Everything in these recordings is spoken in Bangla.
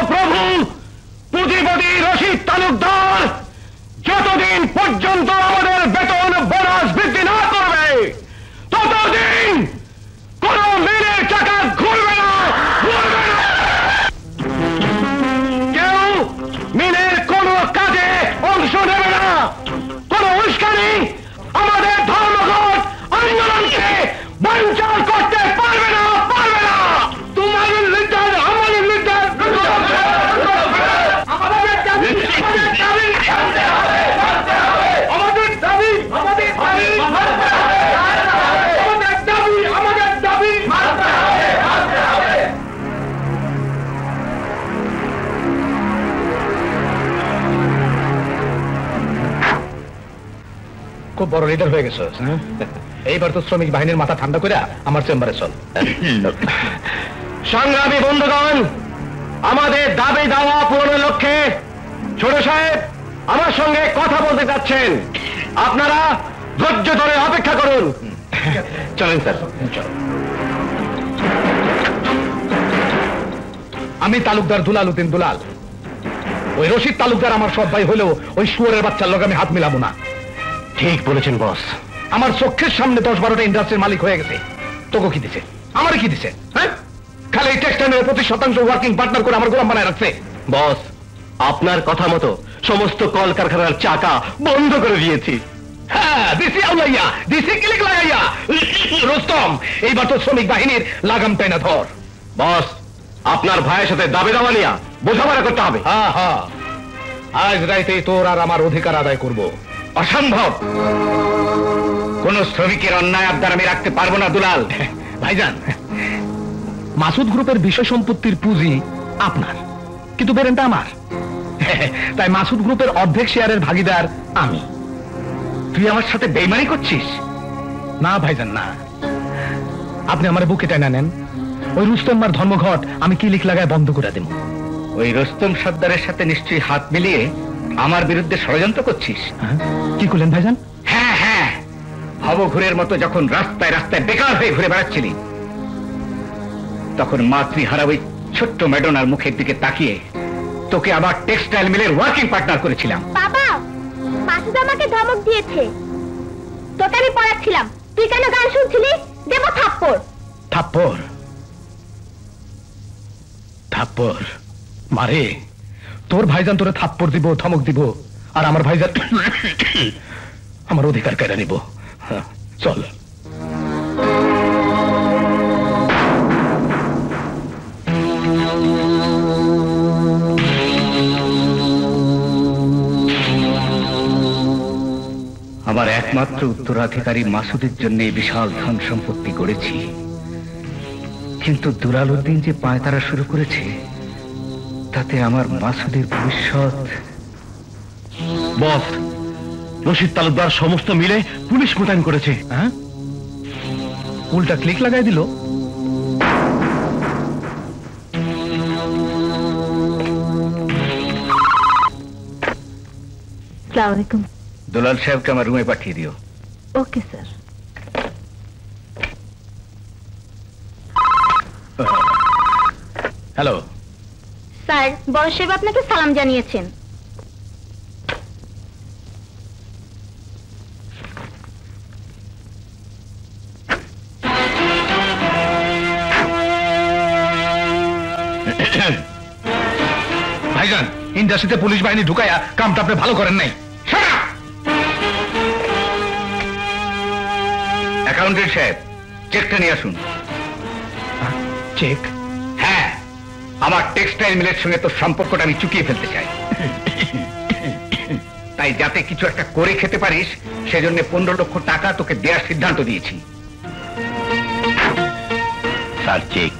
প্রভু পুঁজিপতি রশিদ তালুকদার যতদিন পর্যন্ত আমাদের বেতন বোনাস বৃদ্ধি না করবে ততদিন কোন মিলের চাকা ঘুরবে না। কেউ মিলের কোন কাজে অংশ নেবে না। কোন উস্কানি আমাদের ধর্মঘট আন্দোলনকে বানচাল করতে পারবে না। তোমাদের লিডার আমাদের লিডার আমাদের দাবি খুব বড় লিডার হয়ে গেছে। এইবার তো শ্রমিক বাহিনীর মাথা ঠান্ডা করে আমার চেম্বারে চল। সংগ্রামী বন্ধুগণ, আমাদের দাবি দাওয়া পূরণের লক্ষ্যে ছোট সাহেব আমার সঙ্গে কথা বলতে চাচ্ছেন। আপনারা ধৈর্য ধরে অপেক্ষা করুন। চলেন স্যার। আমি তালুকদার দুলাল উদ্দিন দুলাল। ওই রশিদ তালুকদার আমার সব ভাই হলেও ওই শুয়োরের বাচ্চার লোক আমি হাত মিলাবো না। ঠিক বলেছেন বস। আমার চোখের সামনে 10-12টা ইন্ডাস্ট্রির মালিক হয়ে গেছে। তোকে কি দিছে? আমার কি দিছে? হ্যাঁ, খালি টেক্সটাইলের 25% ওয়ার্কিং পার্টনার করে আমার গোলাম বানায় রাখছে। বস, আপনার কথা মতো সমস্ত কলকারখানার চাকা বন্ধ করে দিয়েছি। হ্যাঁ, দিছি আউলাইয়া, দিছি ক্লিক লাগাইয়া। রোস্তম, এইবার তো শ্রমিক বাহিনীর লাগাম টাইনা ধর। বস, আপনার ভাইয়ের সাথে দাবি দাওয়া নিয়ে বোঝাপড়া করতে হবে। হ্যাঁ হ্যাঁ, আজ রাইতেই তোর আর আমার অধিকার আদায় করব। অসম্ভব। কোন শ্রমিকের অন্যায় আবদার আমি রাখতে পারবো না দুলাল। ভাইজান, মাসুদ গ্রুপের বিষয় সম্পত্তির পুঁজি আপনার, কিন্তু বেরেনটা আমার। তাই মাসুদ গ্রুপের অর্ধেক শেয়ারের ভাগিদার আমি। তুই আমার সাথে বেইমানি করছিস? না ভাইজান না, আপনি আমার বুকে টাইনা নেন। ওই রুস্তমার ধর্মঘট আমি কিলিক লাগায় বন্ধ করে দেব। ওই রুস্তম সর্দারের সাথে নিশ্চয়ই হাত মিলিয়ে আমার বিরুদ্ধে ষড়যন্ত্র করছিস। কি করলেন ভাইজান? হ্যাঁ হ্যাঁ, ভবঘুরের মতো যখন রাস্তায় রাস্তায় বেকার হয়ে ঘুরে বেড়াচ্ছিলি, তখন মাতৃহারা ওই ছোট্ট ম্যাডোনার মুখের দিকে তাকিয়ে তোকে আবার টেক্সটাইল মিলের ওয়ার্কিং পার্টনার করেছিলাম। বাবা, মাসুদ আমাকে ধমক দিয়েছে। তোকে আমি পড়াচ্ছিলাম, তুই কেন গান শুনছিলি? দেব থাপ্পড়। থাপ্পড়? থাপ্পড় মারে? তোর ভাইজান তোরে থাপ্পড় দিব, ধমক দিব, আর আমার ভাইজান আমার অধিকার কেড়ে নিব। চল। আমার একমাত্র উত্তরাধিকারী মাসুদের জন্য বিশাল ধন সম্পত্তি গড়েছি, কিন্তু দুলাল উদ্দিন যে পায়তারা শুরু করেছে তাতে আমার মাসুদের ভবিষ্যৎ। বস, রশিদ তালুকদার সমস্ত মিলে পুলিশ মোতায়েন করেছে। হ্যাঁ, উল্টা ক্লিক লাগাই দিল। আসসালামু আলাইকুম। দুলাল সাহেবকে আমার রুমে পাঠিয়ে দিও। Okay sir. হ্যালো স্যার, বড় সাহেব আপনাকে সালাম জানিয়েছেন। ভাইজান, ইন্ডাস্ট্রিতে পুলিশ বাহিনী ঢুকাইয়া কামটা আপনি ভালো করেন নাই। অ্যাকাউন্টেন্ট সাহেব, চেকটা নিয়ে আসুন। চেক? হ্যাঁ, আমার টেক্সটাইল মিলের সঙ্গে তোর সম্পর্কটা আমি চুকিয়ে ফেলতে চাই। তাই যাতে কিছু একটা করে খেতে পারিস সেজন্য 15 লক্ষ টাকা তোকে দেওয়ার সিদ্ধান্ত দিয়েছি। Sir, check.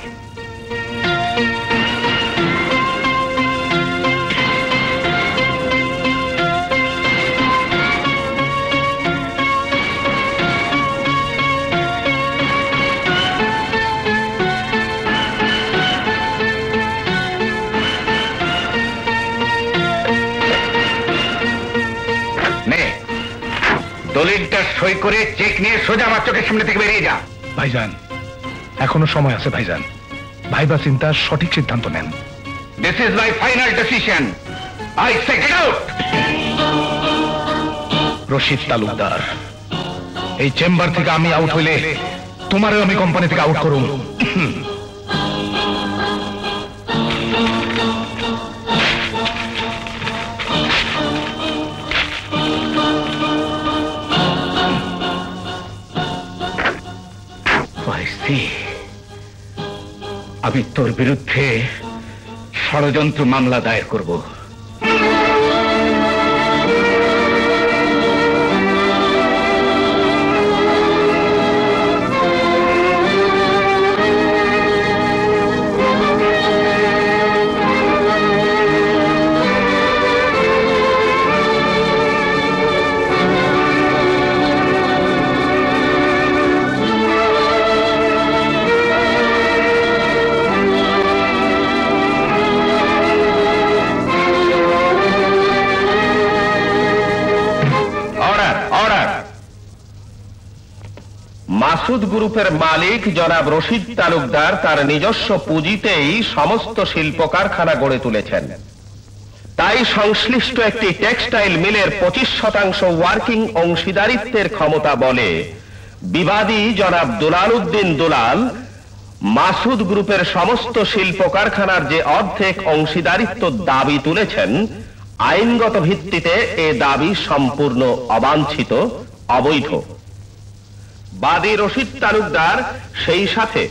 দলিলটা সই করে চেক নিয়ে সোজা আমার চোখের সামনে থেকে বেরিয়ে যা। ভাইজান, এখনো সময় আছে ভাইজান। ভাইবা চিন্তা সঠিক সিদ্ধান্ত নেন। This is my final decision. I say get out. Rashid Talukdar, এই চেম্বার থেকে আমি আউট হইলে তোমারও আমি কোম্পানি থেকে আউট করুম। আমি তোর বিরুদ্ধে ষড়যন্ত্র মামলা দায়ের করব। মাসুদ গ্রুপের মালিক জনাব রশিদ তালুকদার তার নিজস্ব পুঁজিতেই সমস্ত শিল্প কারখানা গড়ে তুলেছেন। তাই সংশ্লিষ্ট একটি টেক্সটাইল মিলের 25% ওয়ার্কিং অংশীদারিত্বের ক্ষমতা বলে বিবাদী জনাব দুলাল উদ্দিন দুলাল মাসুদ গ্রুপের সমস্ত শিল্প কারখানার যে অর্ধেক অংশীদারিত্ব দাবি তুলেছেন, আইনগত ভিত্তিতে এ দাবি সম্পূর্ণ অবাঞ্ছিত, অবৈধ। বাদী রশিদ তালুকদার সেই সাথে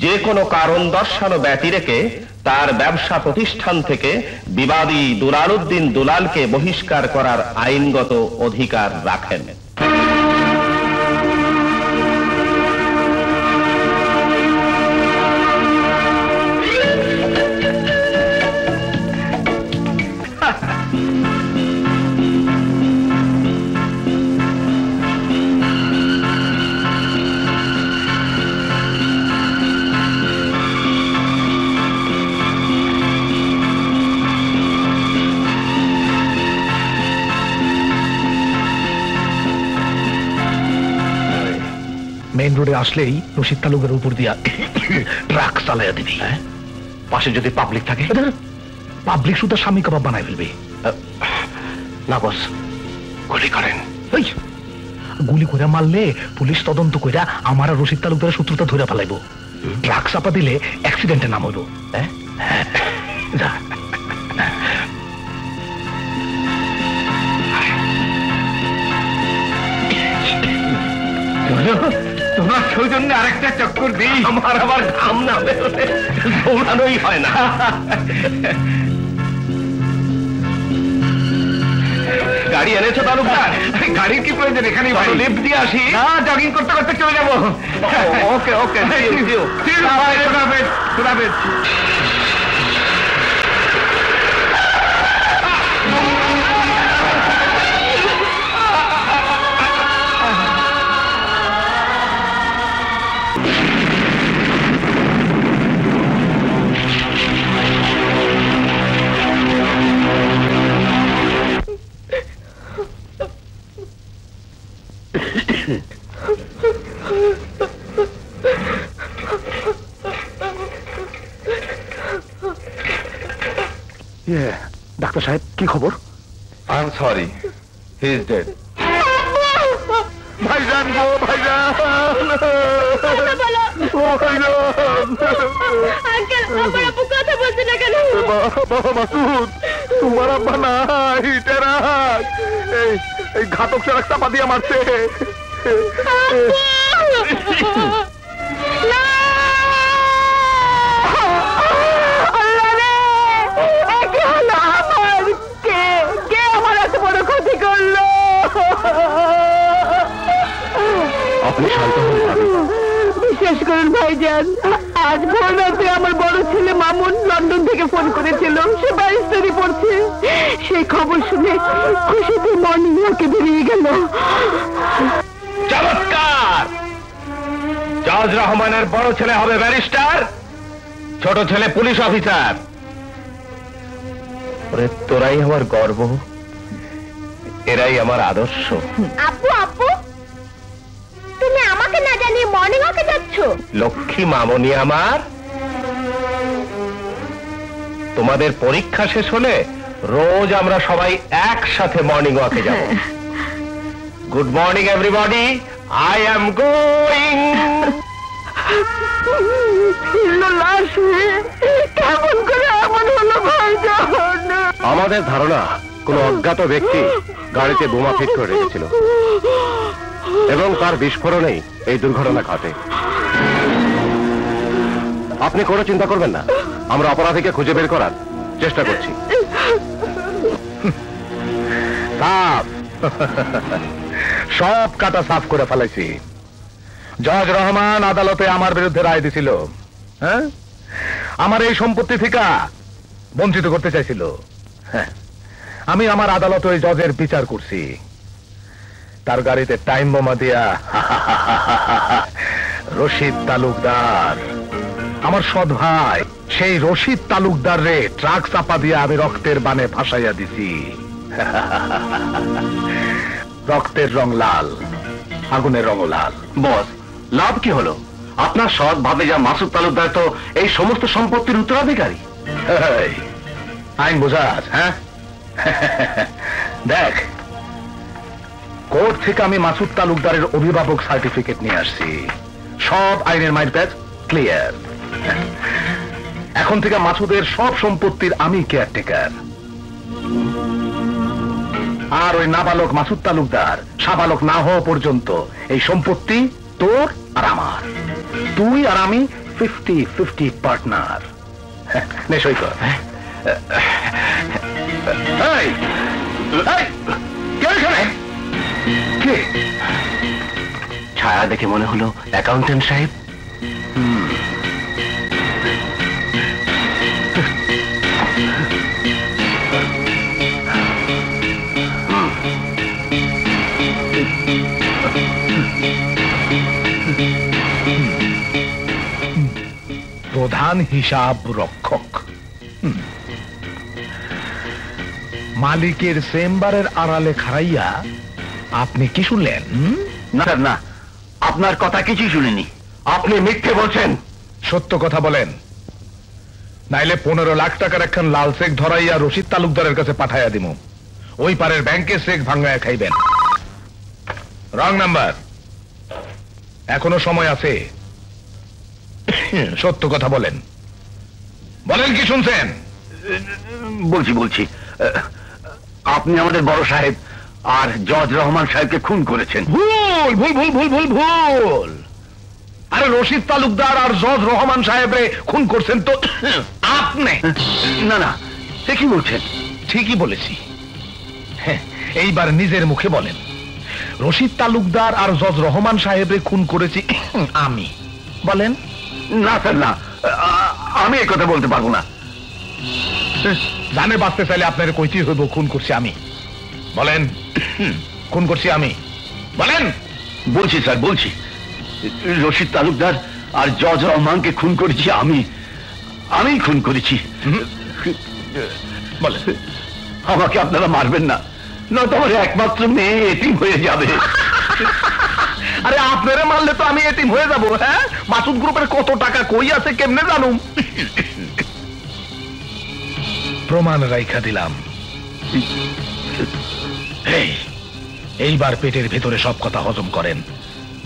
যে কোনো কারণ দর্শানো ব্যতি রেখে তার ব্যবসা প্রতিষ্ঠান থেকে বিবাদী দুলাল উদ্দিন দুলালকে বহিষ্কার করার আইনগত অধিকার রাখেন। মেইন রোডে আসলেই রশিদ তালুকের উপর দিয়া ট্রাক চালাইয়া দিবি। পাশে যদি পাবলিক থাকে, পাবলিক শুধু স্বামী কাবাব বানাই ফেলবে। না বস, গুলি করেন। গুলি করে মারলে পুলিশ তদন্ত কইরা আমার আর রশিদ তালুকদারের শত্রুতা ধরে ফেলাইব। ট্রাক চাপা দিলে অ্যাক্সিডেন্টের নাম হইব। তোমার সৌজন্যে আরেকটা চক্কর দিই, আমার আবার ঘাম না বেরোলে দৌড়ানোই হয় না। গাড়ি এনেছো তালুকদার? গাড়ির কি প্রয়োজন? এখানেই ভাই লিফট দিয়ে আসি। না, জগিং করতে করতে চলে যাবো। ওকে ওকে, ডাক্তার সাহেব, কি খবর? I am sorry, he is dead. ভাইজান গো, ভাইজান, কথা বলছে না কেন? বাবা মাসুদ, তোমার আব্বা নাই, এই ঘাতক সারাক চাপা দিয়ে মারছে। বিশ্বাস করুন ভাইজান, আজ ভোর রাতে আমার বড় ছেলে মামুন লন্ডন থেকে ফোন করেছিল, সে ব্যারিস্টারি পড়ছে। সেই খবর শুনে খুশিতে মন মুখে বেরিয়ে গেল। চমৎকার! জজ রহমানের বড় ছেলে হবে ব্যারিস্টার, ছোট ছেলে পুলিশ অফিসার। তোরাই আমার গর্ব, এরাই আমার আদর্শ। আপু আপু, তুমি আমাকে না জানিয়ে মর্নিং ওয়াকে যাচ্ছ? লক্ষ্মী মামনি আমার, তোমাদের পরীক্ষা শেষ হলে রোজ আমরা সবাই একসাথে মর্নিং ওয়াকে যাব। Good morning everybody, I am going. লাশ কেমন করে এমন হলো ভাইজান? আমাদের ধারণা কোন অজ্ঞাত ব্যক্তি গাড়িতে বোমা ফিট করে রেখেছিল এবং তার বিস্ফোরণেই এই দুর্ঘটনা ঘটে। আপনি কোনো চিন্তা করবেন না, আমরা অপরাধীকে খুঁজে বের করার চেষ্টা করছি। সাফ সব কাটা সাফ করে ফেলেছি। জজ রহমান আদালতে আমার বিরুদ্ধে রায় দিছিল। হ্যাঁ, আমার এই সম্পত্তি থেকে বঞ্চিত করতে চাইছিল। হ্যাঁ, আমি আমার আদালতে ওই জজের বিচার করছি। তার গাড়িতে টাইম বোমা দিয়া রশিদ তালুকদার, আমার সৎ ভাই, সেই রশিদ তালুকদার রে ট্রাক চাপা দিয়ে আমি রক্তের বানে ভাসাইয়া দিছি। রক্তের রং লাল, আগুনের রং লাল। বস, লাভ কি হলো? আপনার সৎ ভাবে যা মাসুদ তালুকদার তো এই সমস্ত সম্পত্তির উত্তরাধিকারী। আইন বোঝাস? হ্যাঁ, দেখ, কোর্ট থেকে আমি মাসুদ তালুকদারের অভিভাবক সার্টিফিকেট নিয়ে আসছি। সব আইনের মাইলপ্যাচ ক্লিয়ার। এখন থেকে মাসুদের সব সম্পত্তির আমি কেয়ারটেকার। আর ওই নাবালক মাসুদ তালুকদার সাবালক না হওয়া পর্যন্ত এই সম্পত্তি তোর আর আমার। তুই আর আমি 50-50 পার্টনার। নেশই কর। ছায়া দেখে মনে হলো অ্যাকাউন্টেন্ট সাহেব। প্রধান হিসাব রক্ষক। মালিকের চেম্বারের আড়ালে খাড়াইয়া আপনি কি শুনলেন? না স্যার, না, আপনার কথা কিছুই শুনিনি। আপনি মিথ্যে বলছেন। সত্য কথা বলেন, নাইলে 15 লাখ টাকার একখান লাল চেক ধরাইয়া রশিদ তালুকদারের কাছে পাঠাইয়া দিমু। ওই পারের ব্যাংকে চেক ভাঙাইয়া খাইবেন। Wrong number. এখনো সময় আছে, সত্য কথা বলেন। বলেন কি শুনছেন? বলছি। আপনি আমাদের বড় সাহেব আর জজ রহমান সাহেবকে খুন করেছেন। ভুল ভুল ভুল ভুল ভুল ভুল। আরে রশিদ তালুকদার আর জজ রহমান সাহেবরে খুন করছেন তো আপনি। না না, সে কি বলছেন? ঠিকই বলেছি। এইবার নিজের মুখে বলেন, রশিদ তালুকদার আর জজ রহমান সাহেবরে খুন করেছি আমি। বলেন। না স্যার, না, আমি এই কথা বলতে পারবো না। জানে বাঁচতে চাইলে আপনার কইতেই হইব খুন করছি আমি। বলেন, খুন করছি আমি। বলেন। বলছি স্যার, বলছি। রশিদ তালুকদার আর জজ রহমানকে খুন করেছি আমি খুন করেছি। বলেন। আমাকে আপনারা মারবেন না, নয়তো আমার একমাত্র মেয়ে এতিম হয়ে যাবে। আরে আপনারা মারলে তো আমি এতিম হয়ে যাব। হ্যাঁ, মাসুদ গ্রুপের কত টাকা কই আছে কেমনে জানুম? প্রমাণ রাইখা দিলাম। এইবার পেটের ভেতরে সব কথা হজম করেন।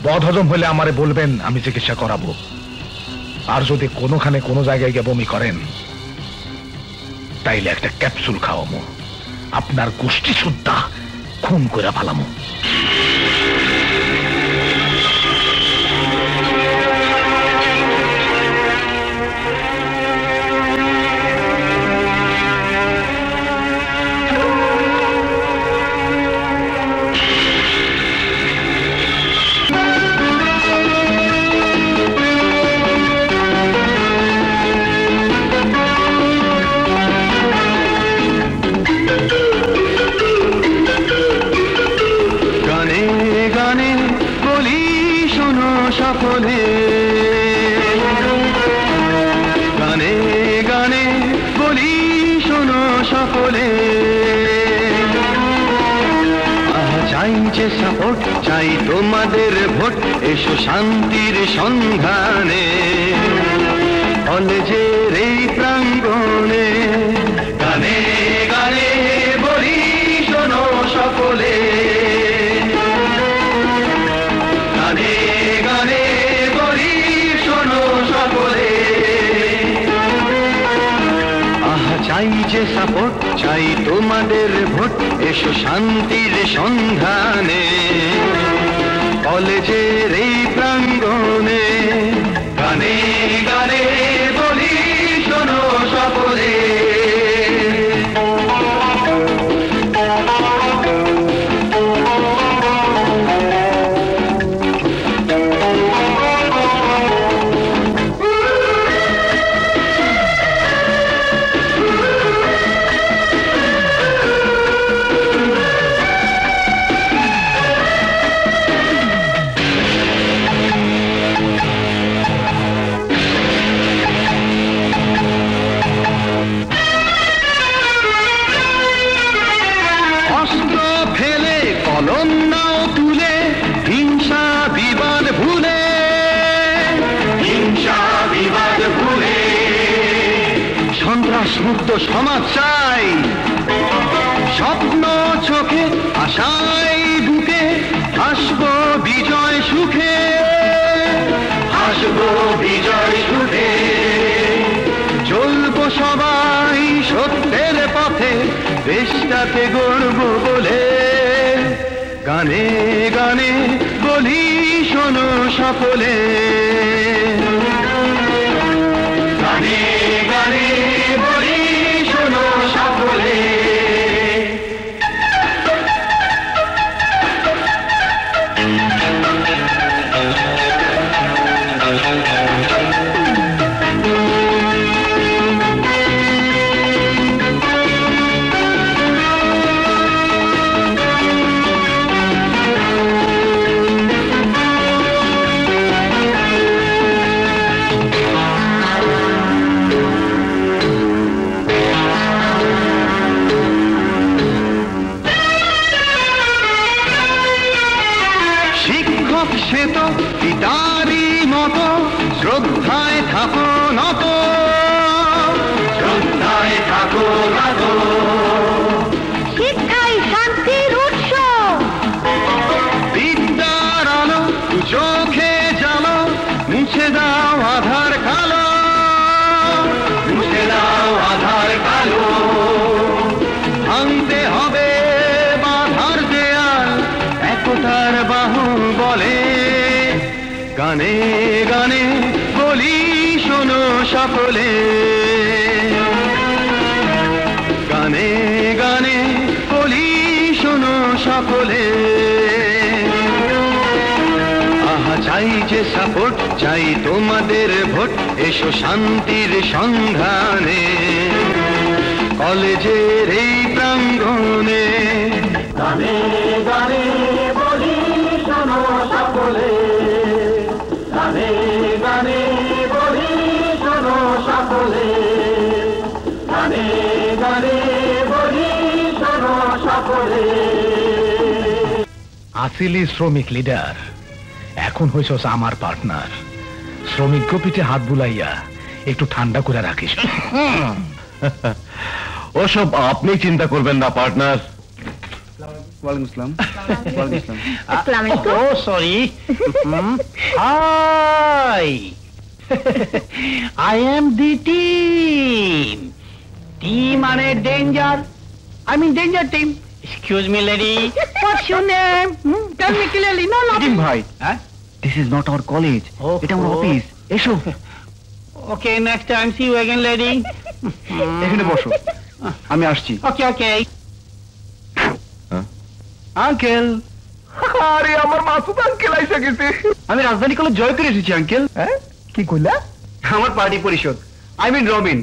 বদ হজম হলে আমারে বলবেন, আমি চিকিৎসা করাবো। আর যদি কোনোখানে কোনো জায়গায় গিয়ে বমি করেন, তাইলে একটা ক্যাপসুল খাওয়ামো, আপনার গোষ্ঠী সুদ্ধা খুন করে ফেলামো। চাই তোমাদের ভোট, এসো শান্তির সন্ধানে। কলেজের এই প্রাঙ্গণে গানে গানে বলি শোনো সকলে, গানে গানে বলি শোনো সকলে। আহা চাই যে সাপোর্ট, চাই তোমাদের ভোট, এসো শান্তির সন্ধানে কলেজের এই প্রাঙ্গণে গানে গানে বলি শোনো সকলে। মুক্ত সমাজ চাই, স্বপ্ন চোখে আশায় বুকে, হাসবো বিজয় সুখে, হাসবো বিজয় সুখে। চলবো সবাই সত্যের পথে, দেশটাকে গর্ব বলে গানে গানে বলি শোনো সকলে, গানে গানে বলি শোনো সকলে। সে তো পিতারই মতো শ্রদ্ধায় থাকো নত, শ্রদ্ধায় থাকো নত। শিক্ষাই শান্তির উৎস, বিদ্যার আলো চোখে জানো, মুছে দাও আধার কালো, মুছে দাও আধার কালো। ভাঙতে হবে বাধার দেয়াল, একতার বাহু বলে গানে গানে বলি শোনো সকলে, গানে গানে বলি শোনো সকলে। আহা চাই যে সাপোর্ট, চাই তোমাদের ভোট, এসো শান্তির সন্ধানে কলেজের এই প্রাঙ্গণে গানে গানে বলি শোনো সকলে, গানে গানে বলি শোনো সকলে, গানে গানে বলি শোনো সকলে। আসিলি শ্রমিক লিডার, এখন হইছস আমার পার্টনার। শ্রমিক পিঠে হাত বুলাইয়া একটু ঠান্ডা করে রাখিস। ওসব আপনি চিন্তা করবেন না পার্টনার। ওয়ালাইকুম আসসালাম। ওয়ালাইকুম আসসালাম। আসসালামু আলাইকুম। Oh sorry, hi, I am the team. Team মানে danger, I mean danger team. Excuse me lady, what's your name? Tell me clearly. No no ভাই, this is not our college, এটা আমার অফিস। এসো। Okay, next time see you again lady. এখানে বসো, আমি আসছি। Okay okay. আঙ্কেল। আরে আমার মাসুদ আঙ্কেল আইসা গেছে। আমি রাজধানী কলেজ জয় করে এসেছি আঙ্কেল। হ্যাঁ, কি কইলা? আমার পার্টি পরিষদ, আই মিন রবিন,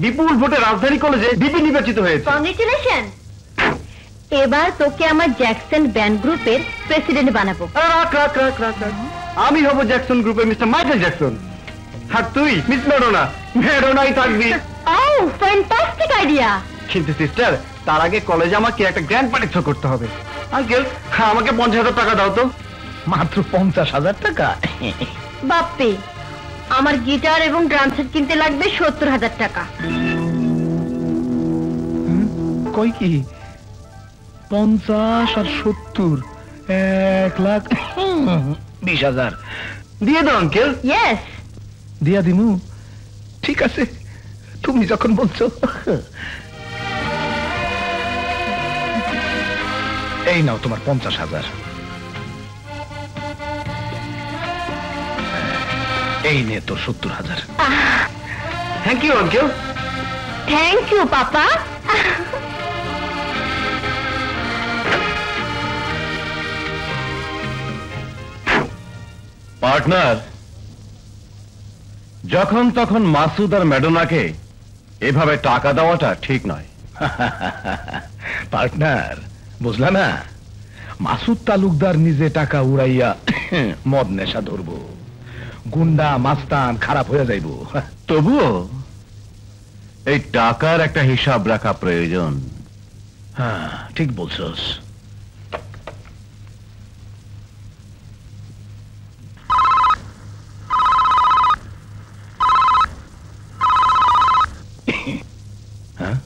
বিপুল ভোটে রাজধানী কলেজে ডিপি নির্বাচিত হয়েছে। কংগ্রেচুলেশন। এবার তোকে আমার জ্যাকসন ব্যান্ড গ্রুপের প্রেসিডেন্ট বানাবো। রাখ রাখ রাখ রাখ রাখ। আমি হব জ্যাকসন গ্রুপের মিস্টার মাইকেল জ্যাকসন, আর তুই মিস ম্যাডোনা। ম্যাডোনাই থাকবি। Oh fantastic idea. কিন্তু সিস্টার, তার আগে কলেজে আমাকে একটা গ্র্যান্ড পার্টি থ্রো করতে হবে। আঙ্কেল, আমাকে 50,000 টাকা দাও তো। মাত্র 50,000 টাকা? বাপ্পি, আমার গিটার এবং ড্রাম সেট কিনতে লাগবে 70,000 টাকা। কই কি 50 আর 70 1,20,000 দিয়ে দাও আঙ্কেল। ইয়েস। দিয়া দিমু। ঠিক আছে, তুমি যখন বলছো। এই নাও তোমার 50,000। এই নে তোর 70,000। Thank you uncle. Thank you papa. Partner, যখন তখন মাসুদ আর ম্যাডোনাকে এভাবে টাকা দেওয়াটা ঠিক নয়। পার্টনার, বুঝলা না, মাসুদ তালুকদার নিজে টাকা উড়াইয়া মদ নেশা ধরবো, গুন্ডা মাস্তান খারাপ হয়ে যাইব। তবুও এই টাকার একটা হিসাব রাখা প্রয়োজন। হ্যাঁ, ঠিক বলছস। হ্যাঁ,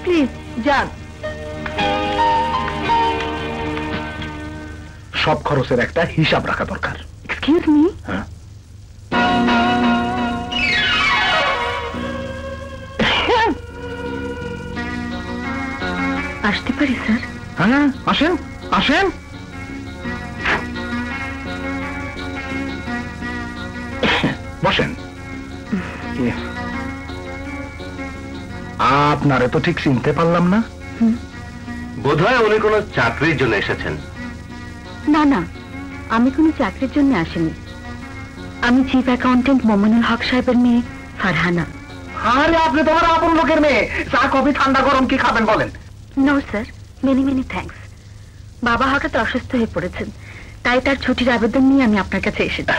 প্লিজ যান। সব খরচের একটা হিসাব রাখা দরকার। Excuse me. হ্যাঁ, আসতে পারি স্যার? হ্যাঁ, আসেন আসেন। বসেন। আপনারে তো ঠিক চিনতে পারলাম না। বোধহয় উনি কোনো চাকরির জন্য এসেছেন। না না, আমি কোনো চাকরির জন্য আসিনি। আমি চিফ অ্যাকাউন্টেন্ট মোমিনুল হক সাহেবের মেয়ে ফারহানা। আরে আপনি তো আমার আপন লোকের মেয়ে, চা কফি ঠান্ডা গরম কি খাবেন বলেন? No sir, many many thanks. বাবা হঠাৎ অসুস্থ হয়ে পড়েছেন, তাই তার ছুটির আবেদন নিয়ে আমি আপনার কাছে এসেছি।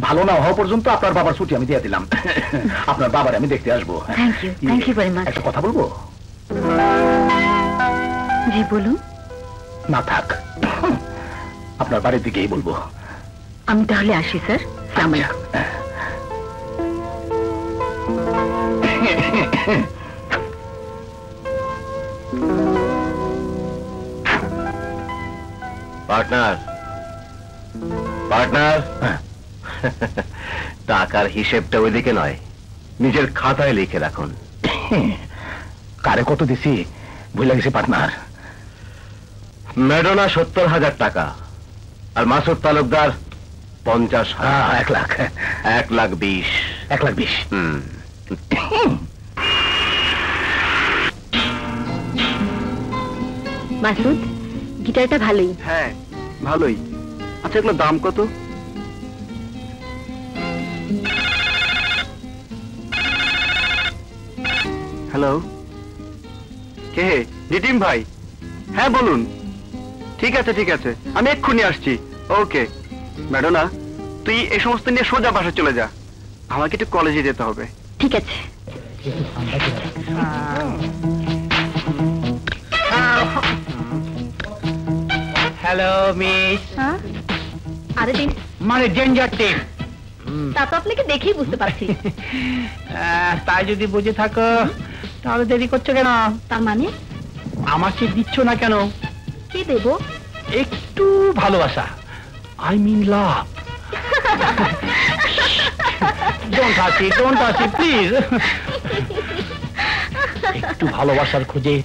ভালো না হওয়া পর্যন্ত আপনার বাবার ছুটি আমি দিয়ে দিলাম। আপনার বাবার আমি দেখতে আসবো। Thank you very much. একটা কথা বলবো? জি বলুন। না থাক, আপনার বাড়ির দিকেই বলবো। আমি তাহলে আসি স্যার। আসসালামু আলাইকুম। পার্টনার, পার্টনার, টাকার হিসেবটা ওইদিকে নয়, নিজের খাতায় লিখে রাখুন। কারে কত দিছি ভুলে গেছি পার্টনার। ম্যাডোনা 70,000 টাকা আর মাসুদ তালুকদার 50,000। 1 লাখ। 1,20,000। 1,20,000। মাসুদ, গিটারটা ভালোই। হ্যাঁ ভালোই। আচ্ছা এগুলোর দাম কত? হ্যালো, কে? জিটিম ভাই? হ্যাঁ বলুন। ঠিক আছে ঠিক আছে, আমি এক্ষুনি আসছি। ওকে। ম্যাডোনা, তুই এই সমস্ত নিয়ে সোজা বাসা চলে যা, আমাকে একটু কলেজে যেতে হবে। ঠিক আছে। Hello miss. আরে দিন, মানে ডেঞ্জার টিম। তা তো আপনাকে দেখেই বুঝতে পারছি। তাই যদি বুঝে থাকো তাহলে দেরি করছো কেন? তার মানে আমাকে দিচ্ছ না কেন? কি দেব? একটু ভালোবাসা, আই মিন লাভ। ডোন্ট হাসি প্লিজ। একটু ভালোবাসার খোঁজে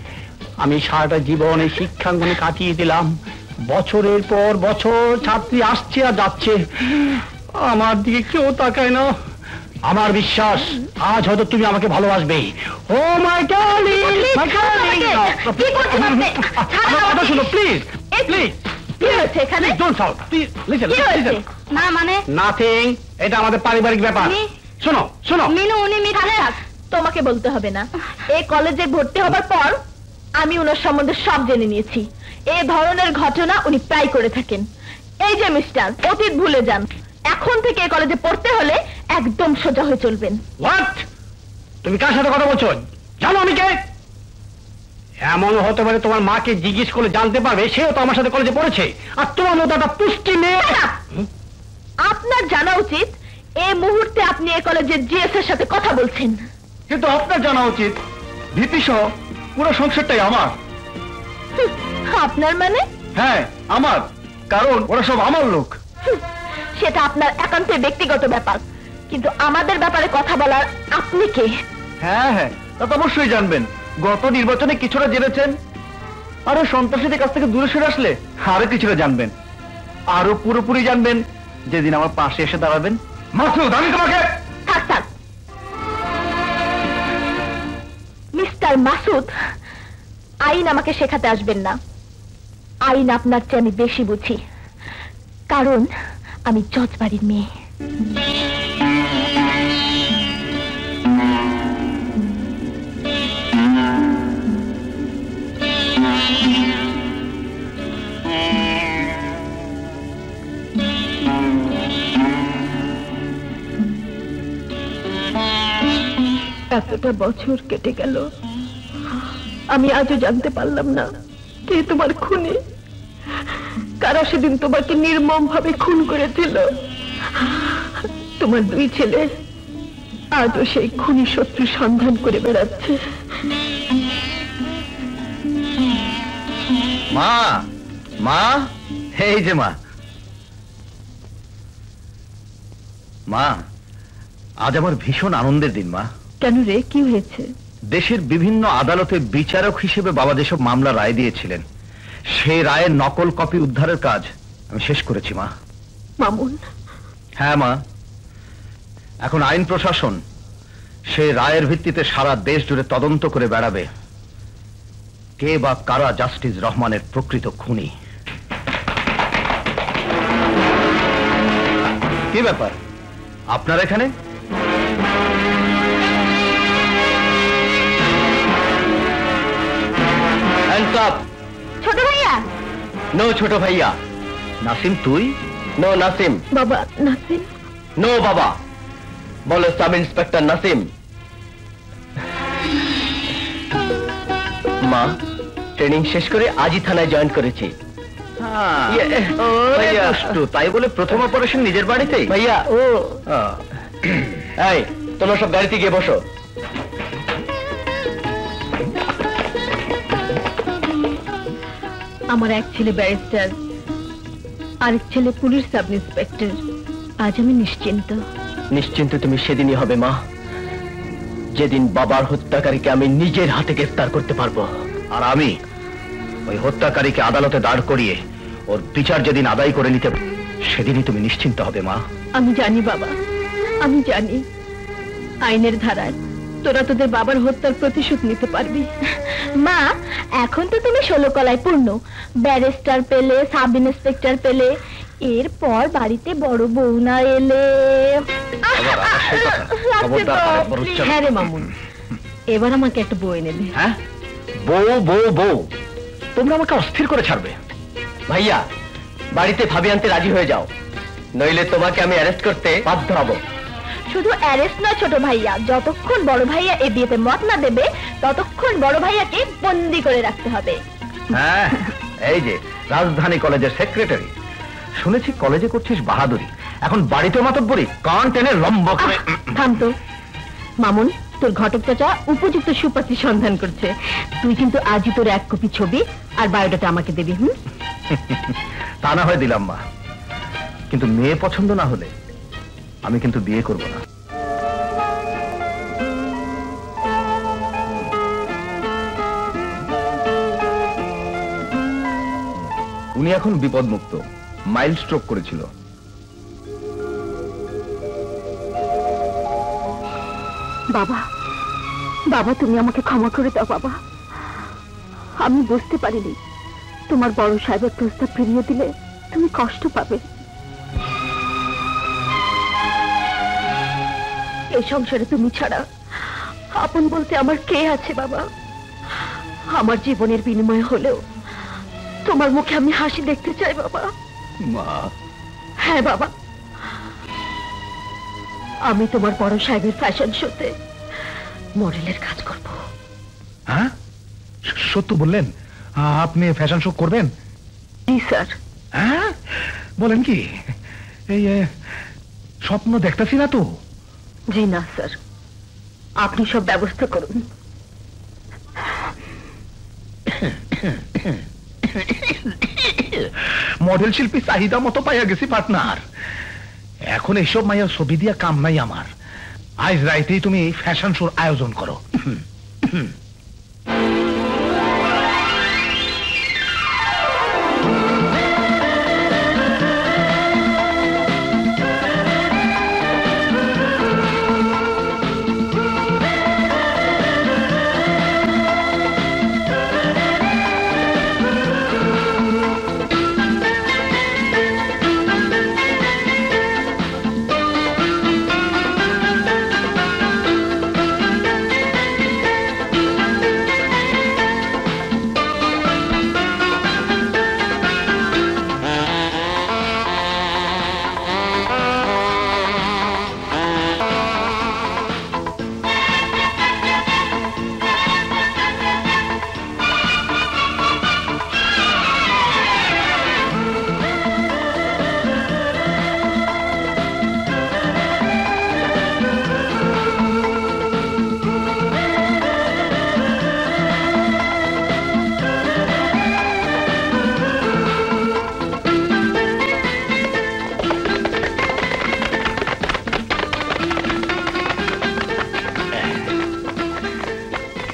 আমি সারাটা জীবন এই শিক্ষাঙ্গনে কাটিয়ে দিলাম। বছরের পর বছর ছাত্রী আসছে আর যাচ্ছে, আমার দিকে কেউ তাকায় না। আমার বিশ্বাস আজ হয়তো তুমি আমাকে ভালোবাসবে। ও মাই ডার্লিং, মাই ডার্লিং। কি করছেন আপনি? আমার কথা শুনো প্লিজ, প্লিজ। কি হয়েছে এখানে? ডোন্ট শাউট, প্লিজ লিসেন, কি হয়েছে? লিসেন। না মানে নাথিং, এটা আমাদের পারিবারিক ব্যাপার। শোনো শোনো। মিনু, উনি মিথ্যে। তোমাকে বলতে হবে না। এই কলেজে ভর্তি হবার পর আমি ওনার সম্বন্ধে সব জেনে নিয়েছি। এই ধরনের ঘটনা উনি প্রায় করে থাকেন। এই যে মিস্টার, অতীত ভুলে যান। এখন থেকে এই কলেজে পড়তে হলে একদম সোজা হয়ে চলবেন। হোয়াট? তুমি কার সাথে কথা বলছো? জানো আমি কে? এমন হতে পারে তোমার মাকে জিজ্ঞেস করলে জানতে পারবে সেও তো আমার সাথে কলেজে পড়েছে, আর তোমার মতো একটা পুষ্টি মেয়ে। আপনার জানা উচিত এই মুহূর্তে আপনি এই কলেজের জিএস এর সাথে কথা বলছেন। কিন্তু আপনার জানা উচিত ভিপি সহ পুরো সংসারটাই আমার। আপনার মানে? হ্যাঁ আমার, কারণ ওরা সব আমার লোক। সেটা আপনার একান্তের ব্যক্তিগত ব্যাপার, কিন্তু আমাদের ব্যাপারে কথা বলার আপনি কে? হ্যাঁ হ্যাঁ, তা তো অবশ্যই জানবেন। গত নির্বাচনে কিছুটা জেনেছেন, আরো সন্ত্রাসীদের কাছ থেকে দূরে সরে আসলে আরো কিছুটা জানবেন, আরো পুরোপুরি জানবেন যেদিন আমার পাশে এসে দাঁড়াবেন। মাসুদ, আমি তোমাকে থাক থাক মিস্টার মাসুদ, আইন আমাকে শেখাতে আসবেন না। আইন আপনার চেয়ে আমি বেশি বুঝি, কারণ আমি জজ বাড়ির মেয়ে। এতটা বছর কেটে গেল, আমি আজও জানতে পারলাম না কে তোমার খুনি, কারা সেদিন তোমাকে নির্মম ভাবে খুন করেছিল। তোমার দুই ছেলে আজও সেই খুনি শত্রু সন্ধান করে বেড়াচ্ছে। মা, মা, এই যে মা। মা, আজ আমার ভীষণ আনন্দের দিন মা। কেন রে, কি হয়েছে? দেশের বিভিন্ন আদালতে বিচারক হিসেবে বাবা যেসব মামলা রায় দিয়েছিলেন, সেই রায়ের নকল কপি উদ্ধারের কাজ আমি শেষ করেছি মা। মামুন? হ্যাঁ মা, এখন আইন প্রশাসন সেই রায়ের ভিত্তিতে সারা দেশ জুড়ে তদন্ত করে বেড়াবে কে বা কারা জাস্টিস রহমানের প্রকৃত খুনি। কি ব্যাপার আপনার এখানে? ছোট ভাইয়া? নো ছোট ভাইয়া। নাসিম তুই? নো নাসিম। বাবা নাসিম? নো বাবা, বলো সাব ইন্সপেক্টর নাসিম। মা, ট্রেনিং শেষ করে আজই থানায় জয়েন করেছি। তাই বলে প্রথম অপারেশন নিজের বাড়িতে? ভাইয়া ও এই, তোমরা সব গাড়িতে গিয়ে বসো। আমার এক ছেলে ব্যারিস্টার, আরেক ছেলে পুলিশ সাব ইন্সপেক্টর। আজ আমি নিশ্চিন্ত। নিশ্চিন্ত তুমি সেদিনই হবে মা, যেদিন বাবার হত্যাকারীকে আমি নিজের হাতে গ্রেফতার করতে পারবো। আর আমি ওই হত্যাকারীকে আদালতে দাঁড় করিয়ে ওর বিচার যেদিন আদায় করে নিতে, সেদিনই তুমি নিশ্চিন্ত হবে মা। আমি জানি বাবা, আমি জানি আইনের ধারায় তোরা তোদের বাবার হত্যার প্রতিশোধ নিতে পারবি। মা, এখন তো তুমি 16 কলায় পূর্ণ। ব্যারিস্টার পেলে, সাব ইন্সপেক্টর পেলে, এরপর বাড়িতে বড় বউ না এলে। হ্যাঁ রে মামুন, এবার আমাকে একটা বউ এনে দে। হ্যাঁ, বউ বউ বউ, তোমরা আমাকে অস্থির করে ছাড়বে। ভাইয়া, বাড়িতে ভাবি আনতে রাজি হয়ে যাও, নইলে তোমাকে আমি অ্যারেস্ট করতে বাধ্য হব। শুধু অ্যারেস্ট নয় ছোট ভাইয়া, যতক্ষণ বড় ভাইয়া এই বিয়েতে মত না দেবে ততক্ষণ বড় ভাইয়াকে বন্দি করে রাখতে হবে। হ্যাঁ, এই যে রাজধানী কলেজের সেক্রেটারি, শুনেছি কলেজে করছিস বাহাদুরি, এখন বাড়িতে মাতব্বরি, কান টেনে লম্ব করে। থাম তো মামুন, তোর ঘটক চাচা উপযুক্ত সুপাত্রী সন্ধান করছে। তুই কিন্তু আজই তোর 1 কপি ছবি আর বায়োডাটা আমাকে দিবি। তা না হয় দিলাম মা, কিন্তু মেয়ে পছন্দ না হলে আমি কিন্তু বিয়ে করব না। উনি এখন বিপদমুক্ত, মাইল্ড স্ট্রোক করেছিল। বাবা, বাবা তুমি আমাকে ক্ষমা করে দাও বাবা। আমি বুঝতে পারিনি তোমার বড় সাহেবের প্রস্তাব ফিরিয়ে দিলে তুমি কষ্ট পাবে। এই সংসারে তুমি ছাড়া আপন বলতে আমার কে আছে বাবা? আমার জীবনের বিনিময় হলেও তোমার মুখে আমি হাসি দেখতে চাই বাবা। মা। হ্যাঁ বাবা, আমি তোমার বড় সাহেবের ফ্যাশন শোতে মডেলের কাজ করব। হ্যাঁ, সত্য বললেন? আপনি ফ্যাশন শো করবেন? জি স্যার। হ্যাঁ, বলেন কি? এই স্বপ্ন দেখতেছি না তো? জি না স্যার, আপনি সব ব্যবস্থা করুন। মডেল শিল্পী চাহিদা মতো পাইয়া গেছি পার্টনার। এখন এইসব মাইয়ার ছবি দিয়া কাম নাই আমার। আজ রাইতেই তুমি ফ্যাশন শোর আয়োজন করো।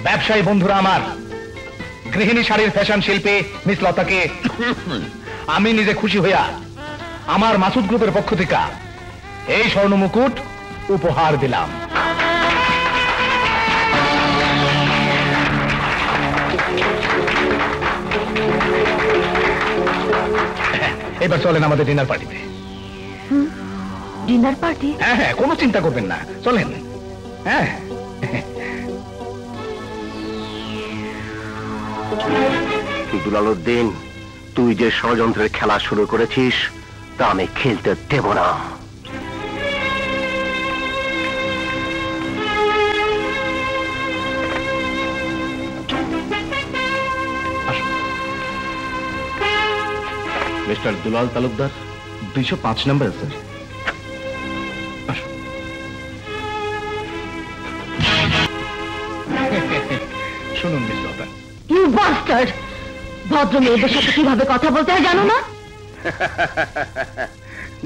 ব্যবসায়ী বন্ধুরা আমার, গৃহিণী শাড়ির ফ্যাশন শিল্পী মিস লতাকে আমি নিজে খুশি হইয়া আমার মাসুদ গ্রুপের পক্ষ থেকে এই স্বর্ণ মুকুট উপহার দিলাম। এবার চলেন আমাদের ডিনার পার্টিতে। Dinner party? হ্যাঁ হ্যাঁ, কোনো চিন্তা করবেন না, চলেন। হ্যাঁ, দুলালউদ্দিন, তুই যে ষড়যন্ত্রের খেলা শুরু করেছিস তা আমি খেলতে দেব না। মিস্টার দুলাল তালুকদার, 205 নম্বর স্যার। শুনুন মিস লতা, ইউ বাস্টার্ড! ভদ্র মেয়েদের সাথে কিভাবে কথা বলতে হয় জানো না?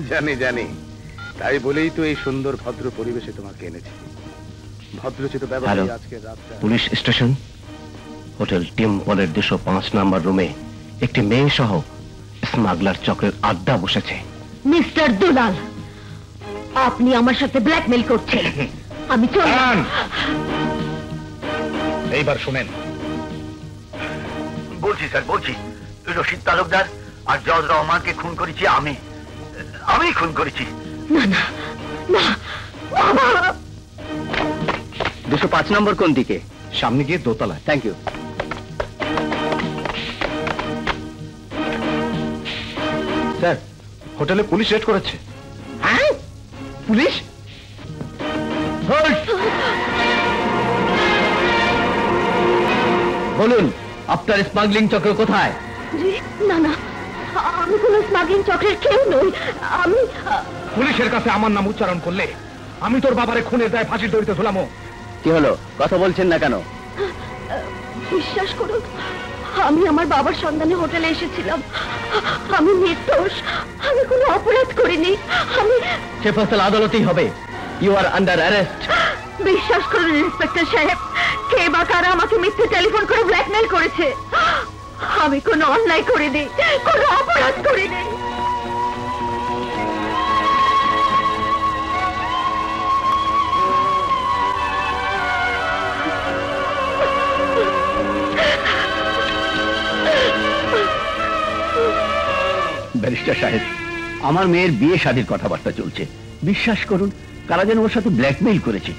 জানি জানি, তাই বলেই তো এই সুন্দর ভদ্র পরিবেশে তোমাকে এনেছি। ভদ্রচিত ব্যবহার আজকে রাতটা। পুলিশ স্টেশন, হোটেল টেম্পলের 205 নম্বর রুমে একটি মেয়ে সহ স্মাগলার চক্রের আড্ডা বসেছে। মিস্টার দুলাল, আপনি আমার সাথে ব্ল্যাকমেল করছেন। আমি চললাম। এইবার শুনেন। বলছি স্যার, বলছি রশিদ তালুকদার আর জজ রহমানকে খুন করেছি আমি খুন করেছি। না না না, 205 নম্বর কোন দিকে? সামনে গিয়ে দোতলায়। Thank you. স্যার, হোটেলে পুলিশ রেড করেছে। হ্যাঁ, পুলিশ? বলুন, আপনার স্মাগলিং চক্র কোথায়? না না, আমি কোনো স্মাগলিং চক্রের কেউ নই। আমি পুলিশের কাছে আমার নাম উচ্চারণ করলে আমি তোর বাবারে খুনের দায়ে ফাঁসির দড়িতে ঝুলামো। কি হলো, কথা বলছেন না কেন? বিশ্বাস করুন, আমি আমার বাবার সন্ধানে হোটেলে এসেছিলাম। আমি নির্দোষ, আমি কোনো অপরাধ করিনি। আমি সে ফয়সালা আদালতেই হবে। You are under arrest. বিশ্বাস করুন ইন্সপেক্টর সাহেব, কে বা কারা আমাকে মিথ্যে টেলিফোন করে ব্ল্যাকমেল করেছে। আমি কোনো অন্যায় করিনি, কোনো অপরাধ করিনি। ব্যারিস্টার সাহেব, আমার মেয়ের বিয়ে শাদীর কথাবার্তা চলছে। বিশ্বাস করুন, কারা যেন ওর সাথে ব্ল্যাকমেইল করেছে।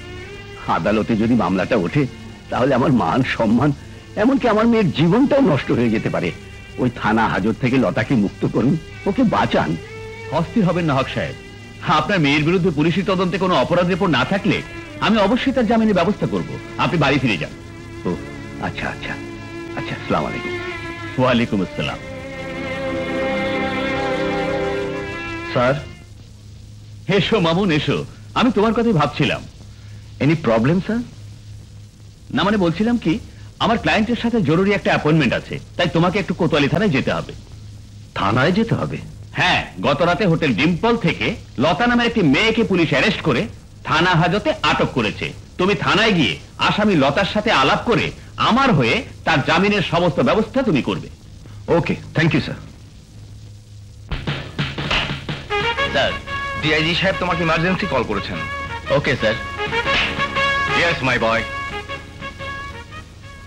আদালতে যদি মামলাটা ওঠে তাহলে আমার মান সম্মান, এমনকি আমার মেয়ের জীবনটাও নষ্ট হয়ে যেতে পারে। ওই থানা হাজত থেকে লতাকে মুক্ত করুন, ওকে বাঁচান। অস্থির হবেন না হক সাহেব, আপনার মেয়ের বিরুদ্ধে পুলিশি তদন্তে কোনো অপরাধ রিপোর্ট না থাকলে আমি অবশ্যই তার জামিনের ব্যবস্থা করব। আপনি বাড়ি ফিরে যান। ও আচ্ছা আচ্ছা আচ্ছা, আসসালামু আলাইকুম। ওয়ালাইকুম আসসালাম। স্যার। এসো মামুন এসো, আমি তোমার কথাই ভাবছিলাম। Any problem sir? না মানে বলছিলাম কি, আমার ক্লায়েন্টের সাথে জরুরি একটা অ্যাপয়েন্টমেন্ট আছে, তাই তোমাকে একটু কোতোয়ালি থানায় যেতে হবে। থানায় যেতে হবে? হ্যাঁ, গত রাতে হোটেল ডিম্পল থেকে লতা নামের একটি মেয়েকে পুলিশ অ্যারেস্ট করে থানা হাজতে আটক করেছে। তুমি থানায় গিয়ে আসামি লতার সাথে আলাপ করে আমার হয়ে তার জামিনের সমস্ত ব্যবস্থা তুমি করবে। Okay, thank you sir. Sir, DIG সাহেব তোমাকে ইমার্জেন্সি কল করেছেন। Okay sir. Yes my boy.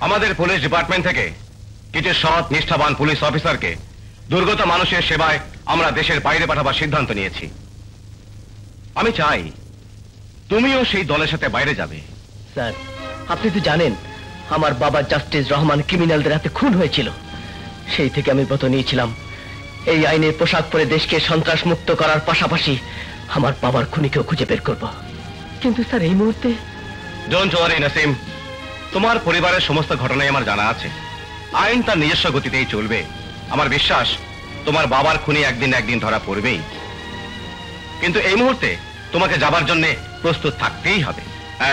আমাদের পুলিশ ডিপার্টমেন্ট থেকে কিছু সৎ নিষ্ঠাবান পুলিশ অফিসারকে দুর্গত মানুষের সেবায় আমরা দেশের বাইরে পাঠাবার সিদ্ধান্ত নিয়েছি। আমি চাই তুমিও সেই দলের সাথে বাইরে যাবে। স্যার, আপনি তো জানেন আমার বাবা জাস্টিস রহমান ক্রিমিনালদের হাতে খুন হয়েছিল। সেই থেকে আমি ব্রত নিয়েছিলাম এই আইনের পোশাক পরে দেশকে সন্ত্রাস মুক্ত করার পাশাপাশি আমার বাবার খুনিকেও খুঁজে বের করব। কিন্তু স্যার এই মুহূর্তে ডোন্ট ওয়ারি নাসিম, তোমার পরিবারের সমস্ত ঘটনাই আমার জানা আছে। আইন তার নিজস্ব গতিতেই চলবে। আমার বিশ্বাস তোমার বাবার খুনি একদিন না একদিন ধরা পড়বেই। কিন্তু এই মুহূর্তে তোমাকে যাবার জন্য প্রস্তুত থাকতেই হবে।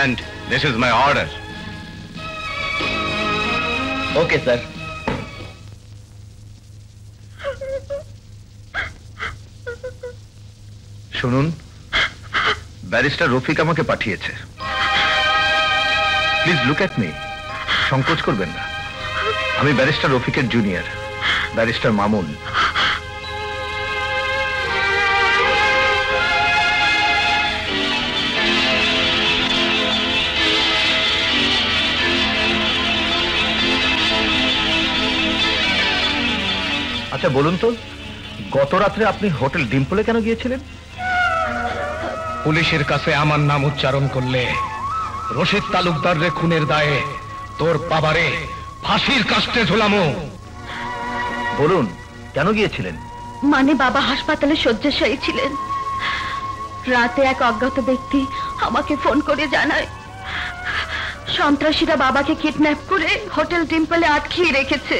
And this is my order. Okay sir. শুনুন, ব্যারিস্টার রফিক আমাকে পাঠিয়েছে। প্লিজ লুক অ্যাট মি, সংকোচ করবেন না। আমি ব্যারিস্টার রফিকের জুনিয়র, ব্যারিস্টার মামুন। আচ্ছা বলুন তো, গত রাত্রে আপনি হোটেল ডিম্পলে কেন গিয়েছিলেন? পুলিশের কাছে আমার নাম উচ্চারণ করলে রশিদ তালুকদার রে খুনের দায়ে তোর বাবারে ফাঁসির কাস্টে ঝুলামো। বলুন কেন গিয়েছিলেন? মানে বাবা হাসপাতালে শয্যাশায়ী ছিলেন। রাতে এক অজ্ঞাত ব্যক্তি আমাকে ফোন করে জানায় সন্ত্রাসীরা বাবাকে কিডন্যাপ করে হোটেল ডিম্পলে আটকিয়ে রেখেছে।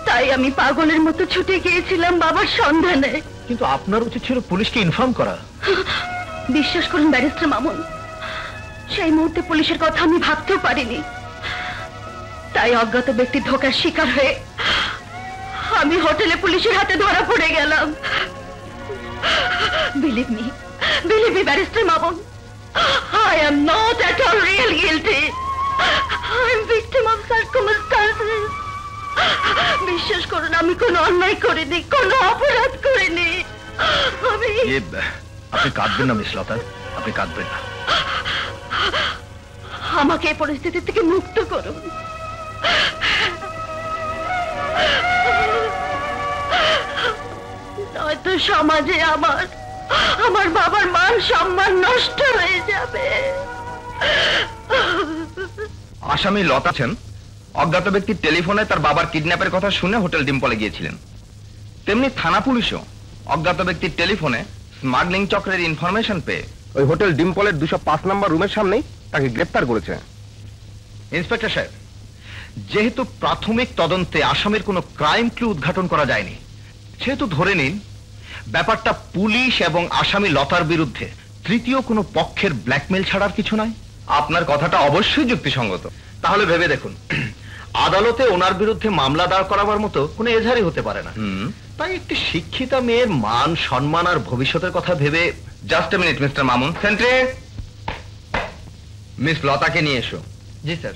তাই আমি পাগলের মতো ছুটে গিয়েছিলাম বাবার সন্ধানে। কিন্তু আপনার উচিত ছিল পুলিশকে ইনফর্ম করা। বিশ্বাস করুন ব্যারিস্টার মামুন, সেই মুহূর্তে পুলিশের কথা আমি ভাবতেও পারিনি। তাই অজ্ঞাত ব্যক্তি ধোঁকার শিকার হয়ে আমি হোটেলে পুলিশের হাতে ধরা পড়ে গেলাম। Believe me barrister Mamun, I am not at all real guilty. I am victim of circumstances. বিশ্বাস করুন আমি কোনো অন্যায় করিনি, কোনো অপরাধ করিনি। আপনি কাঁদবেন না মিস লতা, আপনি কাঁদবেন না। আমাকে এই পরিস্থিতি থেকে মুক্ত করুন। নয়তো সমাজে আমার বাবার মান সম্মান নষ্ট হয়ে যাবে। আসামি লতা আছেন অজ্ঞাত ব্যক্তির টেলিফোনে তার বাবার কিডন্যাপের কথা শুনে হোটেল ডিম্পলে গিয়েছিলেন। তেমনি থানা পুলিশও অজ্ঞাত ব্যক্তির টেলিফোনে স্মাগলিং চক্রের ইনফরমেশন পেয়ে ওই হোটেল ডিম্পলের 205 নম্বর রুমের সামনেই তাকে গ্রেফতার করেছে। ইন্সপেক্টর সাহেব, যেহেতু প্রাথমিক তদন্তে আসামির কোনো ক্রাইম ক্লু উদ্ঘাটন করা যায়নি, সেহেতু ধরে নিন ব্যাপারটা পুলিশ এবং আসামি লতার বিরুদ্ধে তৃতীয় কোনো পক্ষের ব্ল্যাকমেল ছাড়ার কিছু নয়। আপনার কথাটা অবশ্যই যুক্তিসঙ্গত। তাহলে ভেবে দেখুন, আদালতে ওনার বিরুদ্ধে মামলা দাঁড় করাবার মতো কোনো এজাহারই হতে পারে না। তাই একটি শিক্ষিতা মেয়ের মান সম্মান আর ভবিষ্যতের কথা ভেবে। Just a minute mister Mamun. Sentry, miss লতাকে নিয়ে এসো। জি স্যার।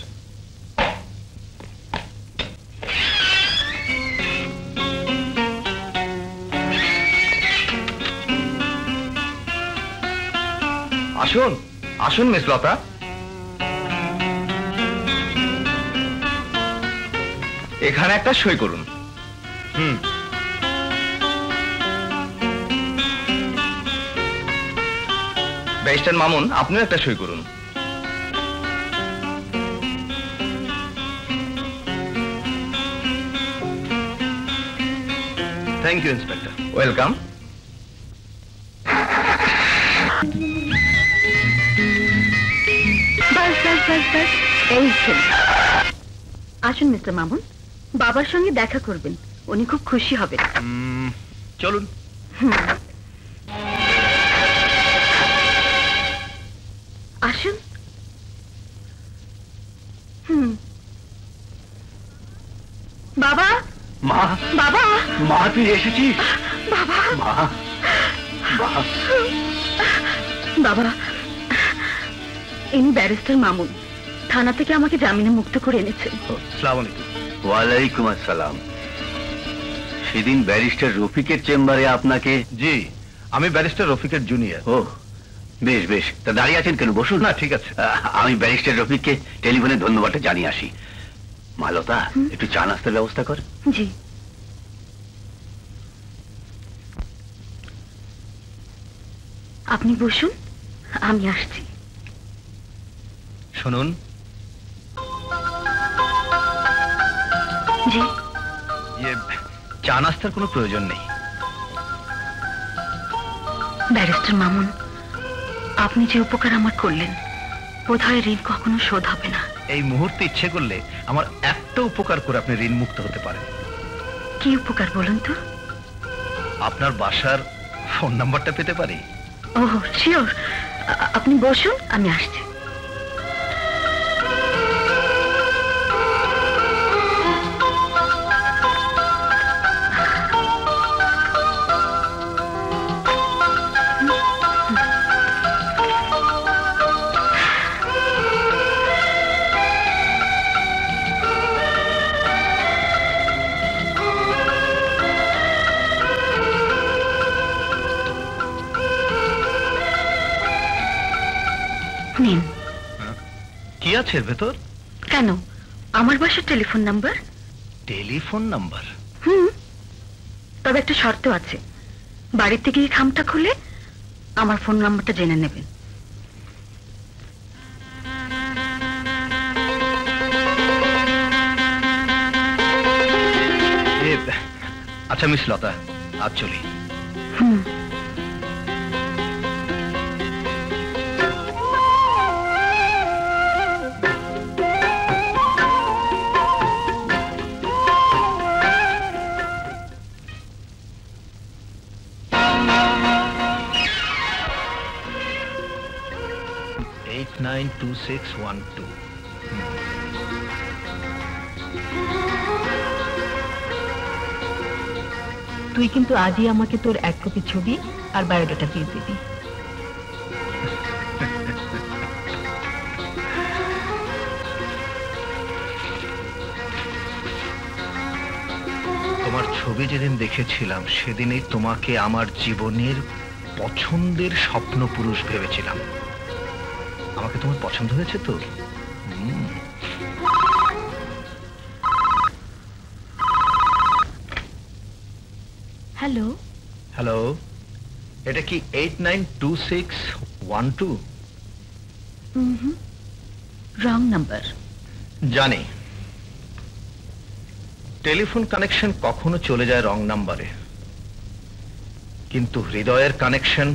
আসুন আসুন মিস লতা। এখানে একটা সই করুন। ব্যারিস্টার মামুন, আপনিও একটা সই করুন। Thank you inspector. ওয়েলকাম। এই আসুন মিস্টার মামুন, বাবার সঙ্গে দেখা করবেন, উনি খুব খুশি হবেন। চলুন। আসুন। বাবা, মা, বাবা, মা তুই এসেছিস? বাবা, মা, বাবা, ইনি ব্যারিস্টার মামুন, থানা থেকে আমাকে জামিনে মুক্ত করে এনেছেন। আসসালামু আলাইকুম। ওয়ালাইকুম আসসালাম। সেদিন ব্যারিস্টার রফিকের চেম্বারে আপনাকে? জি, আমি ব্যারিস্টার রফিকের জুনিয়র। ও বেশ বেশ, তা দাঁড়িয়ে আছেন কেন? বসুন। না, ঠিক আছে। আমি ব্যারিস্টার রফিককে টেলিফোনে ধন্যবাদটা জানিয়ে আসি। মালতা, একটু চা নাস্তার ব্যবস্থা কর। জি। আপনি বসুন, আমি আসছি। শুনুন, জি। চা নাস্তার কোনো প্রয়োজন নেই। ব্যারিস্টার মামুন, আপনি যে উপকার আমার করলেন, বোধহয় ঋণ কখনো শোধ হবে না। এই মুহূর্তে ইচ্ছে করলে আমার একটা উপকার করে আপনি ঋণ মুক্ত হতে পারেন। কি উপকার বলুন তো? আপনার বাসার ফোন নাম্বারটা পেতে পারি? ওহ, শিওর। আপনি বসুন, আমি আসছি। নিন। কি আছে এর ভেতর? কেন, আমার বাসার টেলিফোন নাম্বার। Telephone number? তবে একটা শর্ত আছে, বাড়ির থেকে এই খামটা খুলে আমার ফোন নাম্বারটা জেনে নেবেন। আচ্ছা মিস লতা, আজ চলি। তুই কিন্তু আজই আমাকে তোর 1 কপি ছবি আর বায়োডাটা দিয়ে দিবি। তোমার ছবি যেদিন দেখেছিলাম সেদিনই তোমাকে আমার জীবনের পছন্দের স্বপ্ন পুরুষ ভেবেছিলাম। আমাকে তোমার পছন্দ হয়েছে তো? হ্যালো। হ্যালো, এটা কি 892612? Wrong number. জানি, টেলিফোন কানেকশন কখনো চলে যায় রং নাম্বারে, কিন্তু হৃদয়ের কানেকশন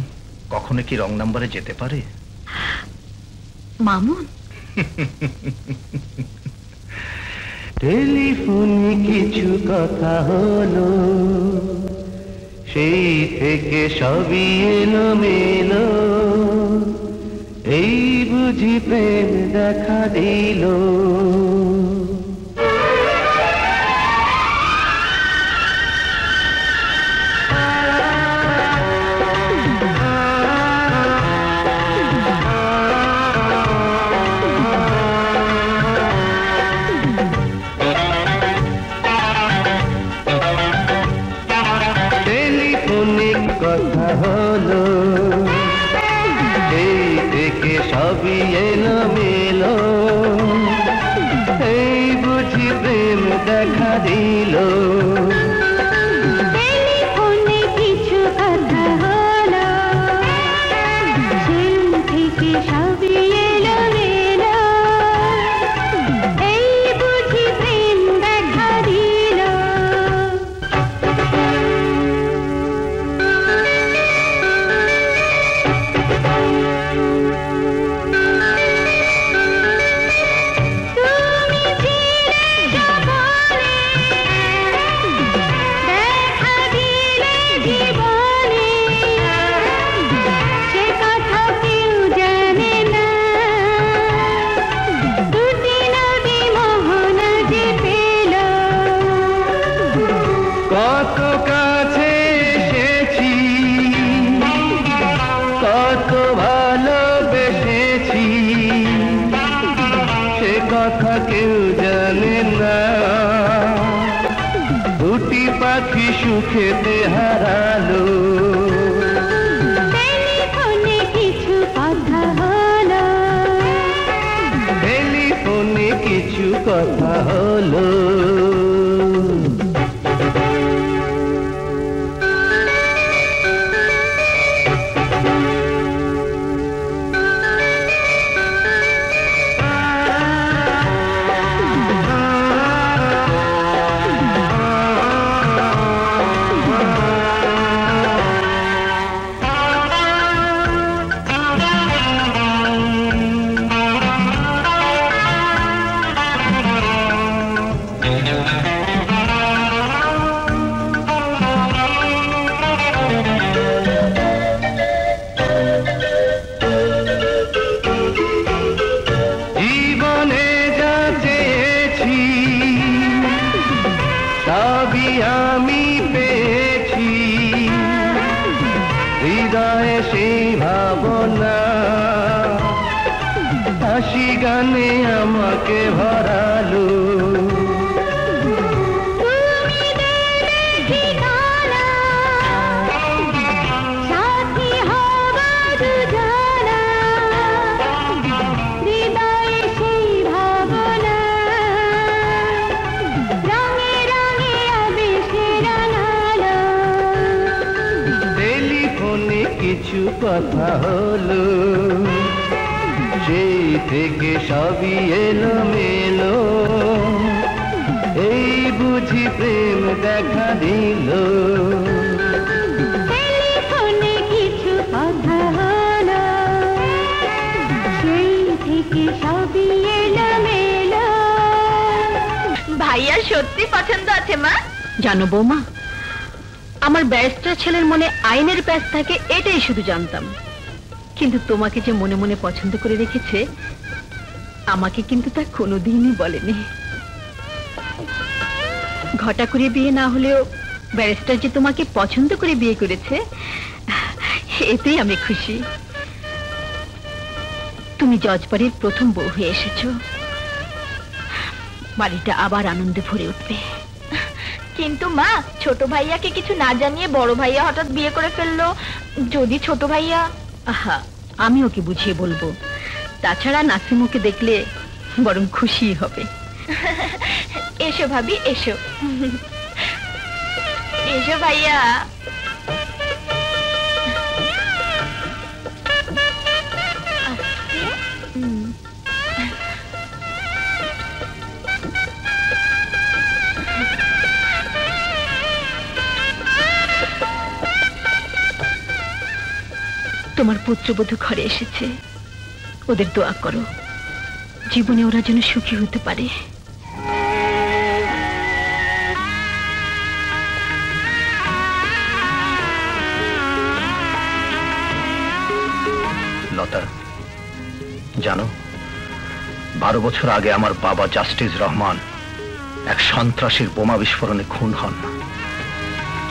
কখনো কি রং নাম্বারে যেতে পারে? মামুন, টেলিফোনে কিছু কথা হলো, সেই থেকে সবই এলো মেলো, এই বুঝি প্রেম দেখা দিল। কথা হলো, এই থেকে সবই এলো মেলো, এই কত কাছে এসেছি, কত ভালোবেসেছি, সে কথা কেউ জানে না। দুটি পাখি সুখেতে হারালো, টেলিফোনে কিছু কথা হলো, টেলিফোনে কিছু কথা হলো। জীবনে যা চেয়েছি সবই আমি পেয়েছি, হৃদয়ে সেই ভাবনা হাসি গানে আমাকে ভরালো। সাথী হবা দুজনা, হৃদয়ে সেই ভাবনা, রঙে রঙে আবেশে রাঙালো। টেলিফোনে কিছু কথা হলো, সেই থেকে সবই এলো মেলো, এই বুঝি প্রেম দেখা দিল। টেলিফোনে কিছু কথা হলো, সেই থেকে সবই এলোমেলো। ভাইয়ার সত্যি পছন্দ আছে মা? জানো বৌমা, আমার ব্যারিস্টার ছেলের মনে আইনের প্যাচ থাকে এটাই শুধু জানতাম, কিন্তু তোমাকে যে মনে মনে পছন্দ করে রেখেছে আমাকে কিন্তু তা কোনোদিনই বলেনি। ঘটা করে বিয়ে না হলেও ব্যারিস্টার যে তোমাকে পছন্দ করে বিয়ে করেছে এতেই আমি খুশি। তুমি জজবাড়ির প্রথম বউ হয়ে এসেছো, বাড়িটা আবার আনন্দে ভরে উঠবে। কিন্তু মা, ছোট ভাইয়াকে কিছু না জানিয়ে বড় ভাইয়া হঠাৎ বিয়ে করে ফেললো, যদি ছোট ভাইয়া... আহা, আমি ওকে বুঝিয়ে বলবো। তাছাড়া নাসিমুকে দেখলে বরং খুশি হবে। এসো ভাবি, এসো এসো ভাইয়া। তোমার পুত্রবধূ ঘরে এসেছে, ওদের দোয়া করো, জীবনে ওরা যেন সুখী হতে পারে। লতা, জানো 12 বছর আগে আমার বাবা জাস্টিস রহমান এক সন্ত্রাসীর বোমা বিস্ফোরণে খুন হন।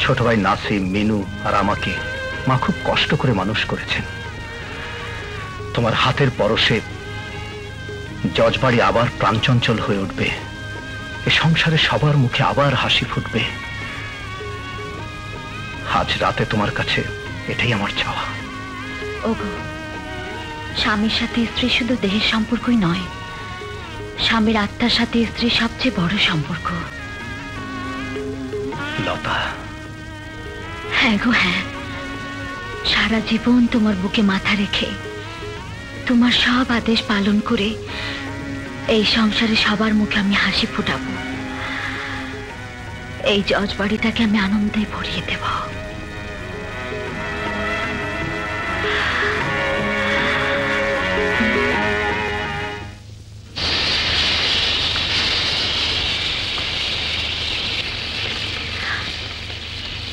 ছোট ভাই নাসিম, মিনু আর আমাকে মা খুব কষ্ট করে মানুষ করেছেন। তোমার হাতের পরশে জজবাড়ি আবার প্রাণচঞ্চল হয়ে উঠবে, এ সংসারে সবার মুখে আবার হাসি ফুটবে। আজ রাতে তোমার কাছে এটাই আমার চাওয়া। ওগো, স্বামীর সাথে স্ত্রী শুধু দেহের সম্পর্কই নয়, স্বামীর আত্মার সাথে স্ত্রীর সবচেয়ে বড় সম্পর্ক। লতা। হ্যাঁ গো হ্যাঁ, সারা জীবন তোমার বুকে মাথা রেখে তোমার সব আদেশ পালন করে এই সংসারে সবার মুখে আমি হাসি ফুটাবো। এই জজবাড়িটাকে আমি আনন্দে ভরিয়ে দেব।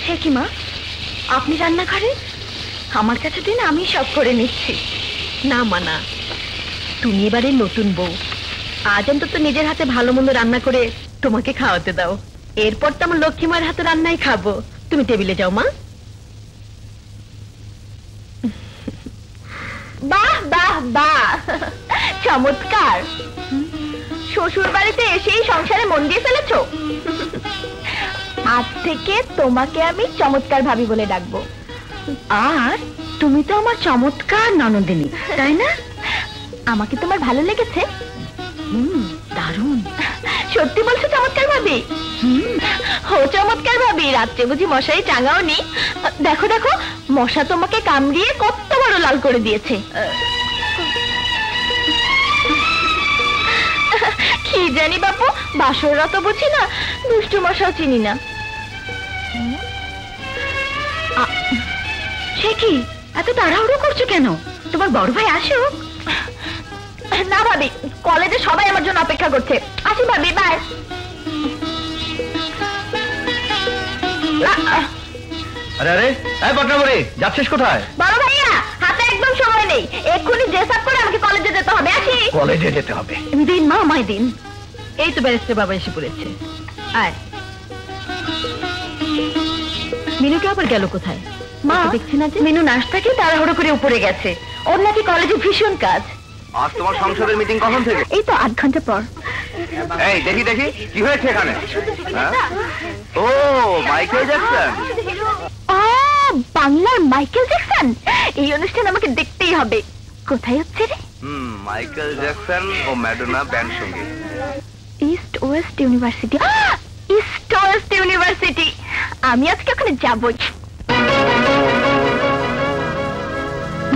হে কি মা, আপনি রান্নাঘরে? আমার কাছে দিন, আমি সব করে নিচ্ছি। না মা না, তুমি এবারে নতুন বউ, আজ অন্তত নিজের হাতে ভালো মন্দ রান্না করে তোমাকে খাওয়াতে দাও। এরপর তো আমার লক্ষ্মীমার হাতে রান্নাই খাবো। তুমি টেবিলে যাও মা। বাহ বাহ বাহ, চমৎকার। শ্বশুর বাড়িতে এসেই সংসারে মন দিয়ে ফেলেছো। আজ থেকে তোমাকে আমি চমৎকার ভাবি বলে ডাকবো। আর তুমি তো আমার চমৎকার ননদিনী, তাই না? আমাকে তোমার ভালো লেগেছে? দারুণ। সত্যি বলছো চমৎকার ভাবি? ও চমৎকার ভাবি, রাত্রে বুঝি মশাই টাঙাও নি? দেখো দেখো, মশা তোমাকে কামড়িয়ে কত বড় লাল করে দিয়েছে। কি জানি বাপু, বাসররা তো বুঝি না, দুষ্টু মশাও চিনি না। সে কি, এত তাড়াহুড়ো করছো কেন? তোমার বড় ভাই আসুক। না ভাবি, কলেজে সবাই আমার জন্য অপেক্ষা করছে। আসি ভাবি, বাই। আরে আরে, এই পটনাবড়ি, যাচ্ছিস কোথায়? বড় ভাইয়া, হাতে একদম সময় নেই, এক্ষুনি ড্রেস আপ করে আমাকে কলেজে যেতে হবে। আসি। কলেজে যেতে হবে? দিন মা, আমায় দিন। এই তো ব্যারিস্টার বাবা এসে পড়েছে। আয়। মিনুটা আবার গেল কোথায়? মা দেখছি না যে। মিনু নাস্তাকে তাড়াহুড়ো করে উপরে গেছে, ওর নাকি কলেজে ভীষণ কাজ। আজ তোমার সংসদের মিটিং কখন থেকে? এই তো 8 ঘন্টা পর। এই দেখি দেখি, কি হয়েছে এখানে? ও মাইকেল জ্যাকসন। বাংলার মাইকেল জ্যাকসন। এই অনুষ্ঠান আমাকে দেখতেই হবে। কোথায় হচ্ছে রে? মাইকেল জ্যাকসন ও ম্যাডোনা ব্যান্ড সঙ্গীত। East West university. East West university, আমি আজকে ওখানে যাবই।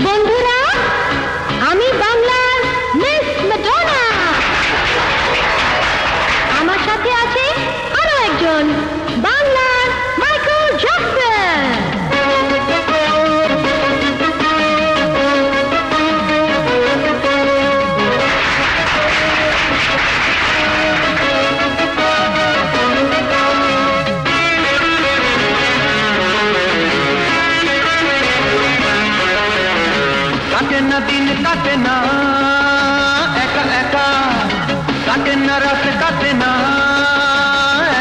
বন্ধুরা, আমি বাংলার মিস ম্যাডোনা। আমার সাথে আছে আরো একজন, বাংলার মাইকেল জ্যাকসন। কাটে না দিন কাটে না একা একা, কাটে না রাত কাটে না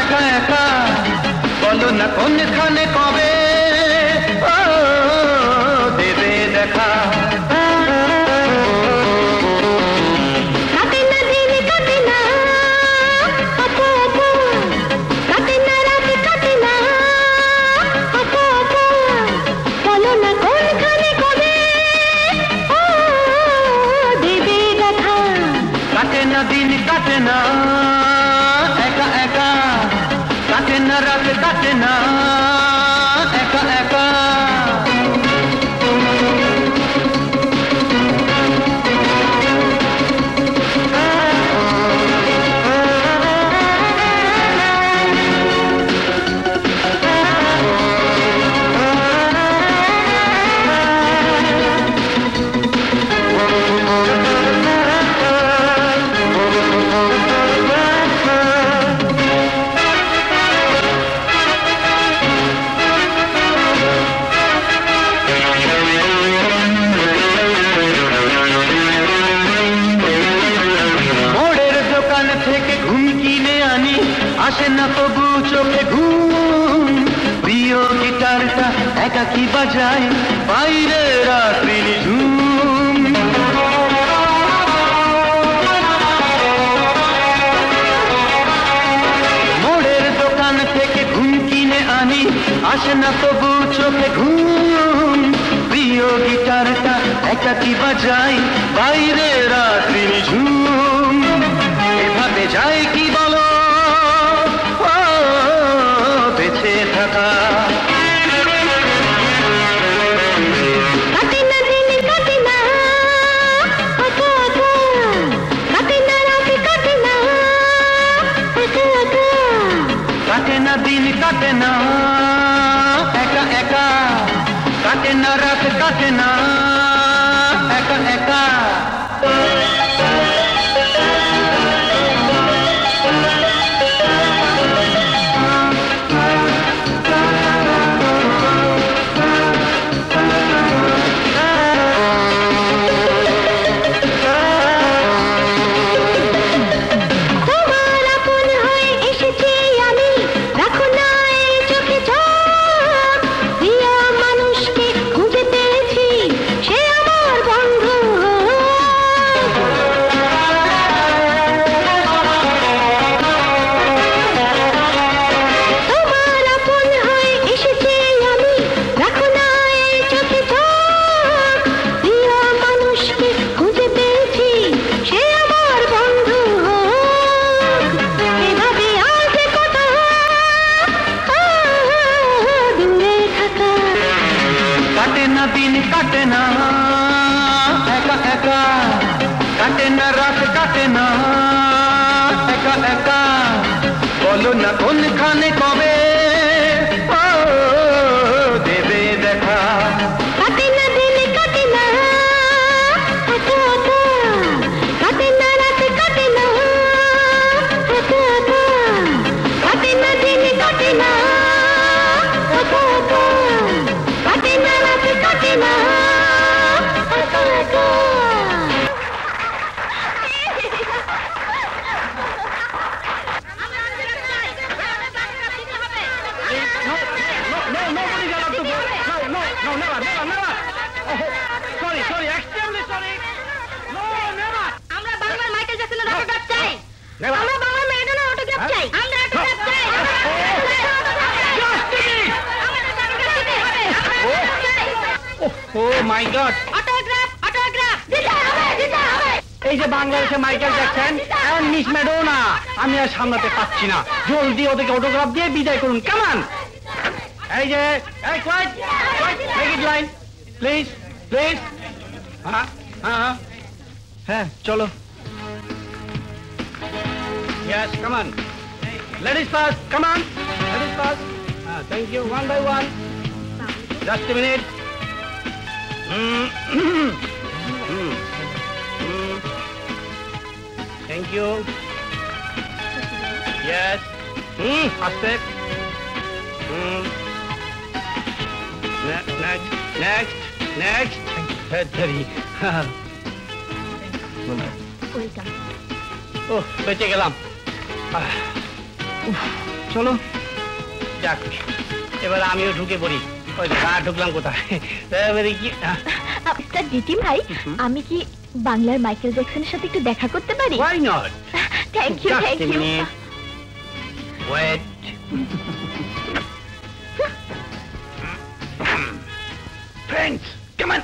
একা একা, বলো না কোনখানে কবে দেবে দেখা। কাটে না দিন কাটে না আপু আপু, কাটে না রাত কাটে না আপু আপু, বলো না কোনখানে কবে দেবে দেখা। কাটে না দিন কাটে না একা একা, কাটে না রাত কাটে না একা একা। আসে না তবু চোখে ঘুম, প্রিয় গিটারটা একাকি বাজায় বাইরে রাত্রি নিঝুম। মোড়ের দোকান থেকে ঘুম কিনে আনি, আসে না তবু চোখে ঘুম, প্রিয় গিটারটা একাকি বাজায় বাইরে রাত্রি নিঝুম। এভাবে যায় কি বলো বেঁচে থাকা। কাটে না দিন কাটে না আপু আপু, কাটে না রাত কাটে না একা একা, কাটে না দিন কাটে না একা একা, কাটে না রাত কাটে না একা একা। তোমার আপন হয়ে এসেছি আমি, দিন কাটে না একা একা, কাটে না রাত কাটে না একা একা, বলো না কোনখানে কবে দেবে দেখা। কাটে না দিন কাটে না একা একা, কাটে না রাত কাটে না একা একা, কাটে না দিন কাটে না একা একা, কাটে না রাত কাটে না একা একা। আমরা বাংলার মাইকেল জ্যাকসনের অটোগ্রাফ চাই, আমরা বাংলার ম্যারাডোনার অটোগ্রাফ চাই, আমরা অটোগ্রাফ চাই। ও মাই গড, অটোগ্রাফ অটোগ্রাফ দিতে হবে, দিতে হবে। এই যে বাংলাদেশে মাইকেল জ্যাকসন আর মিস ম্যাডোনা, আমি আর সামলাতে পারছি না, জলদি ওদেরকে অটোগ্রাফ দিয়ে বিদায় করুন। কামান, এই যে এই quiet quiet, make it line please please. হ্যাঁ হ্যাঁ হ্যাঁ চলো। Yes, come on. Ladies first, come on. Ladies first. Thank you. One by one. Just a minute. Thank you. Yes. Aste. Next. Next. Next. Very. Welcome. ও বেঁচে গেলাম। চলো যাক, এবার আমিও ঢুকে পড়ি। ওই ঢুকলাম কোথায়? মিস্টার ডিটি ভাই, আমি কি বাংলার মাইকেল জ্যাকসনের সাথে একটু দেখা করতে পারি? Why not? Thank you, thank you. Wait. Friends, come on.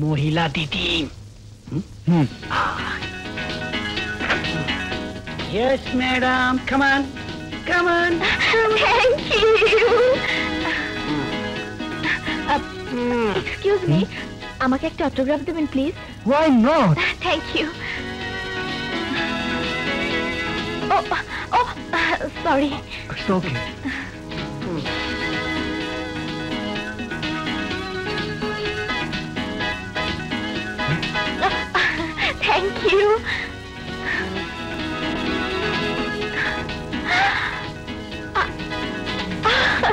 মহিলা দিদি। Yes, madam. Come on. Come on. Thank you. Excuse me, আমাকে একটা অটোগ্রাফ দেবেন please? Why not? Thank you. ও ও sorry. It's okay. Thank you.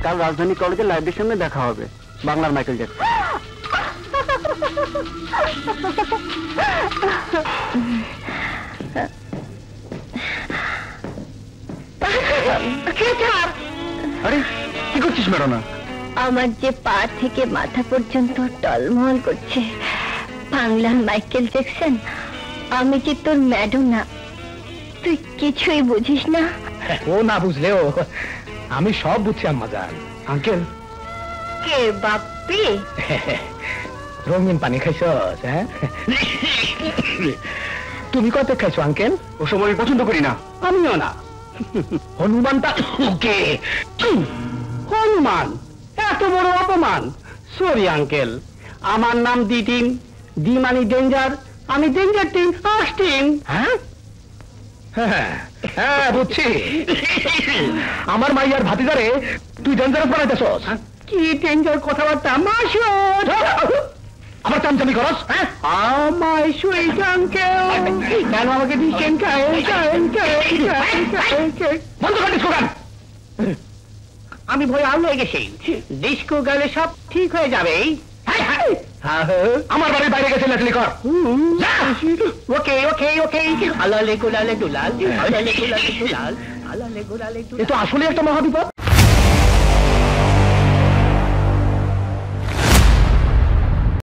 কাল রাজধানী কলেজের লাইব্রেরির সামনে দেখা হবে, বাংলার মাইকেল জ্যাকসন। আরে কি করছিস ম্যাডোনা? আমার যে পা থেকে মাথা পর্যন্ত টলমল করছে, বাংলার মাইকেল জ্যাকসন, আমি যে তোর ম্যাডোনা, তুই কিছুই বুঝিস না। ও না বুঝলেও আমি সব বুঝছি আম্মা জান। আঙ্কেল, কে বাপ্পি? রঙিন পানি খাইছস? হ্যাঁ, তুমি কত খাইছো আঙ্কেল? ওসব আমি পছন্দ করি না। আমিও না। হনুমানটা কে? হনুমান? এত বড় অপমান। সরি আঙ্কেল, আমার নাম দিটিম, ডি মানে ডেঞ্জার, আমি ডেঞ্জার টিম আস্টিন। হ্যাঁ হ্যাঁ বুঝছি। আমার মাইয়ার ভাতিজারে তুই ডেঞ্জারাস বানাইতেছস। কি ডেঞ্জার কথাবার্তা মাসুদ! আবার চামচামি করস? হ্যাঁ, আমায় সুইট আঙ্কেল, কেন আমাকে দিচ্ছেন? বন্ধ কর ডিস্কো গান। আমি ভয় আউল হয়ে গেছি, ডিস্কো গেলে সব ঠিক হয়ে যাবে। আমার বাড়ির বাইরে গেছে লেটলি কর। ওকে ওকে ওকে, আলালে গুলালে দুলাল, আলালে গুলালে দুলাল, আলালে গুলালে দুলাল। এ তো আসলে একটা মহাবিপদ।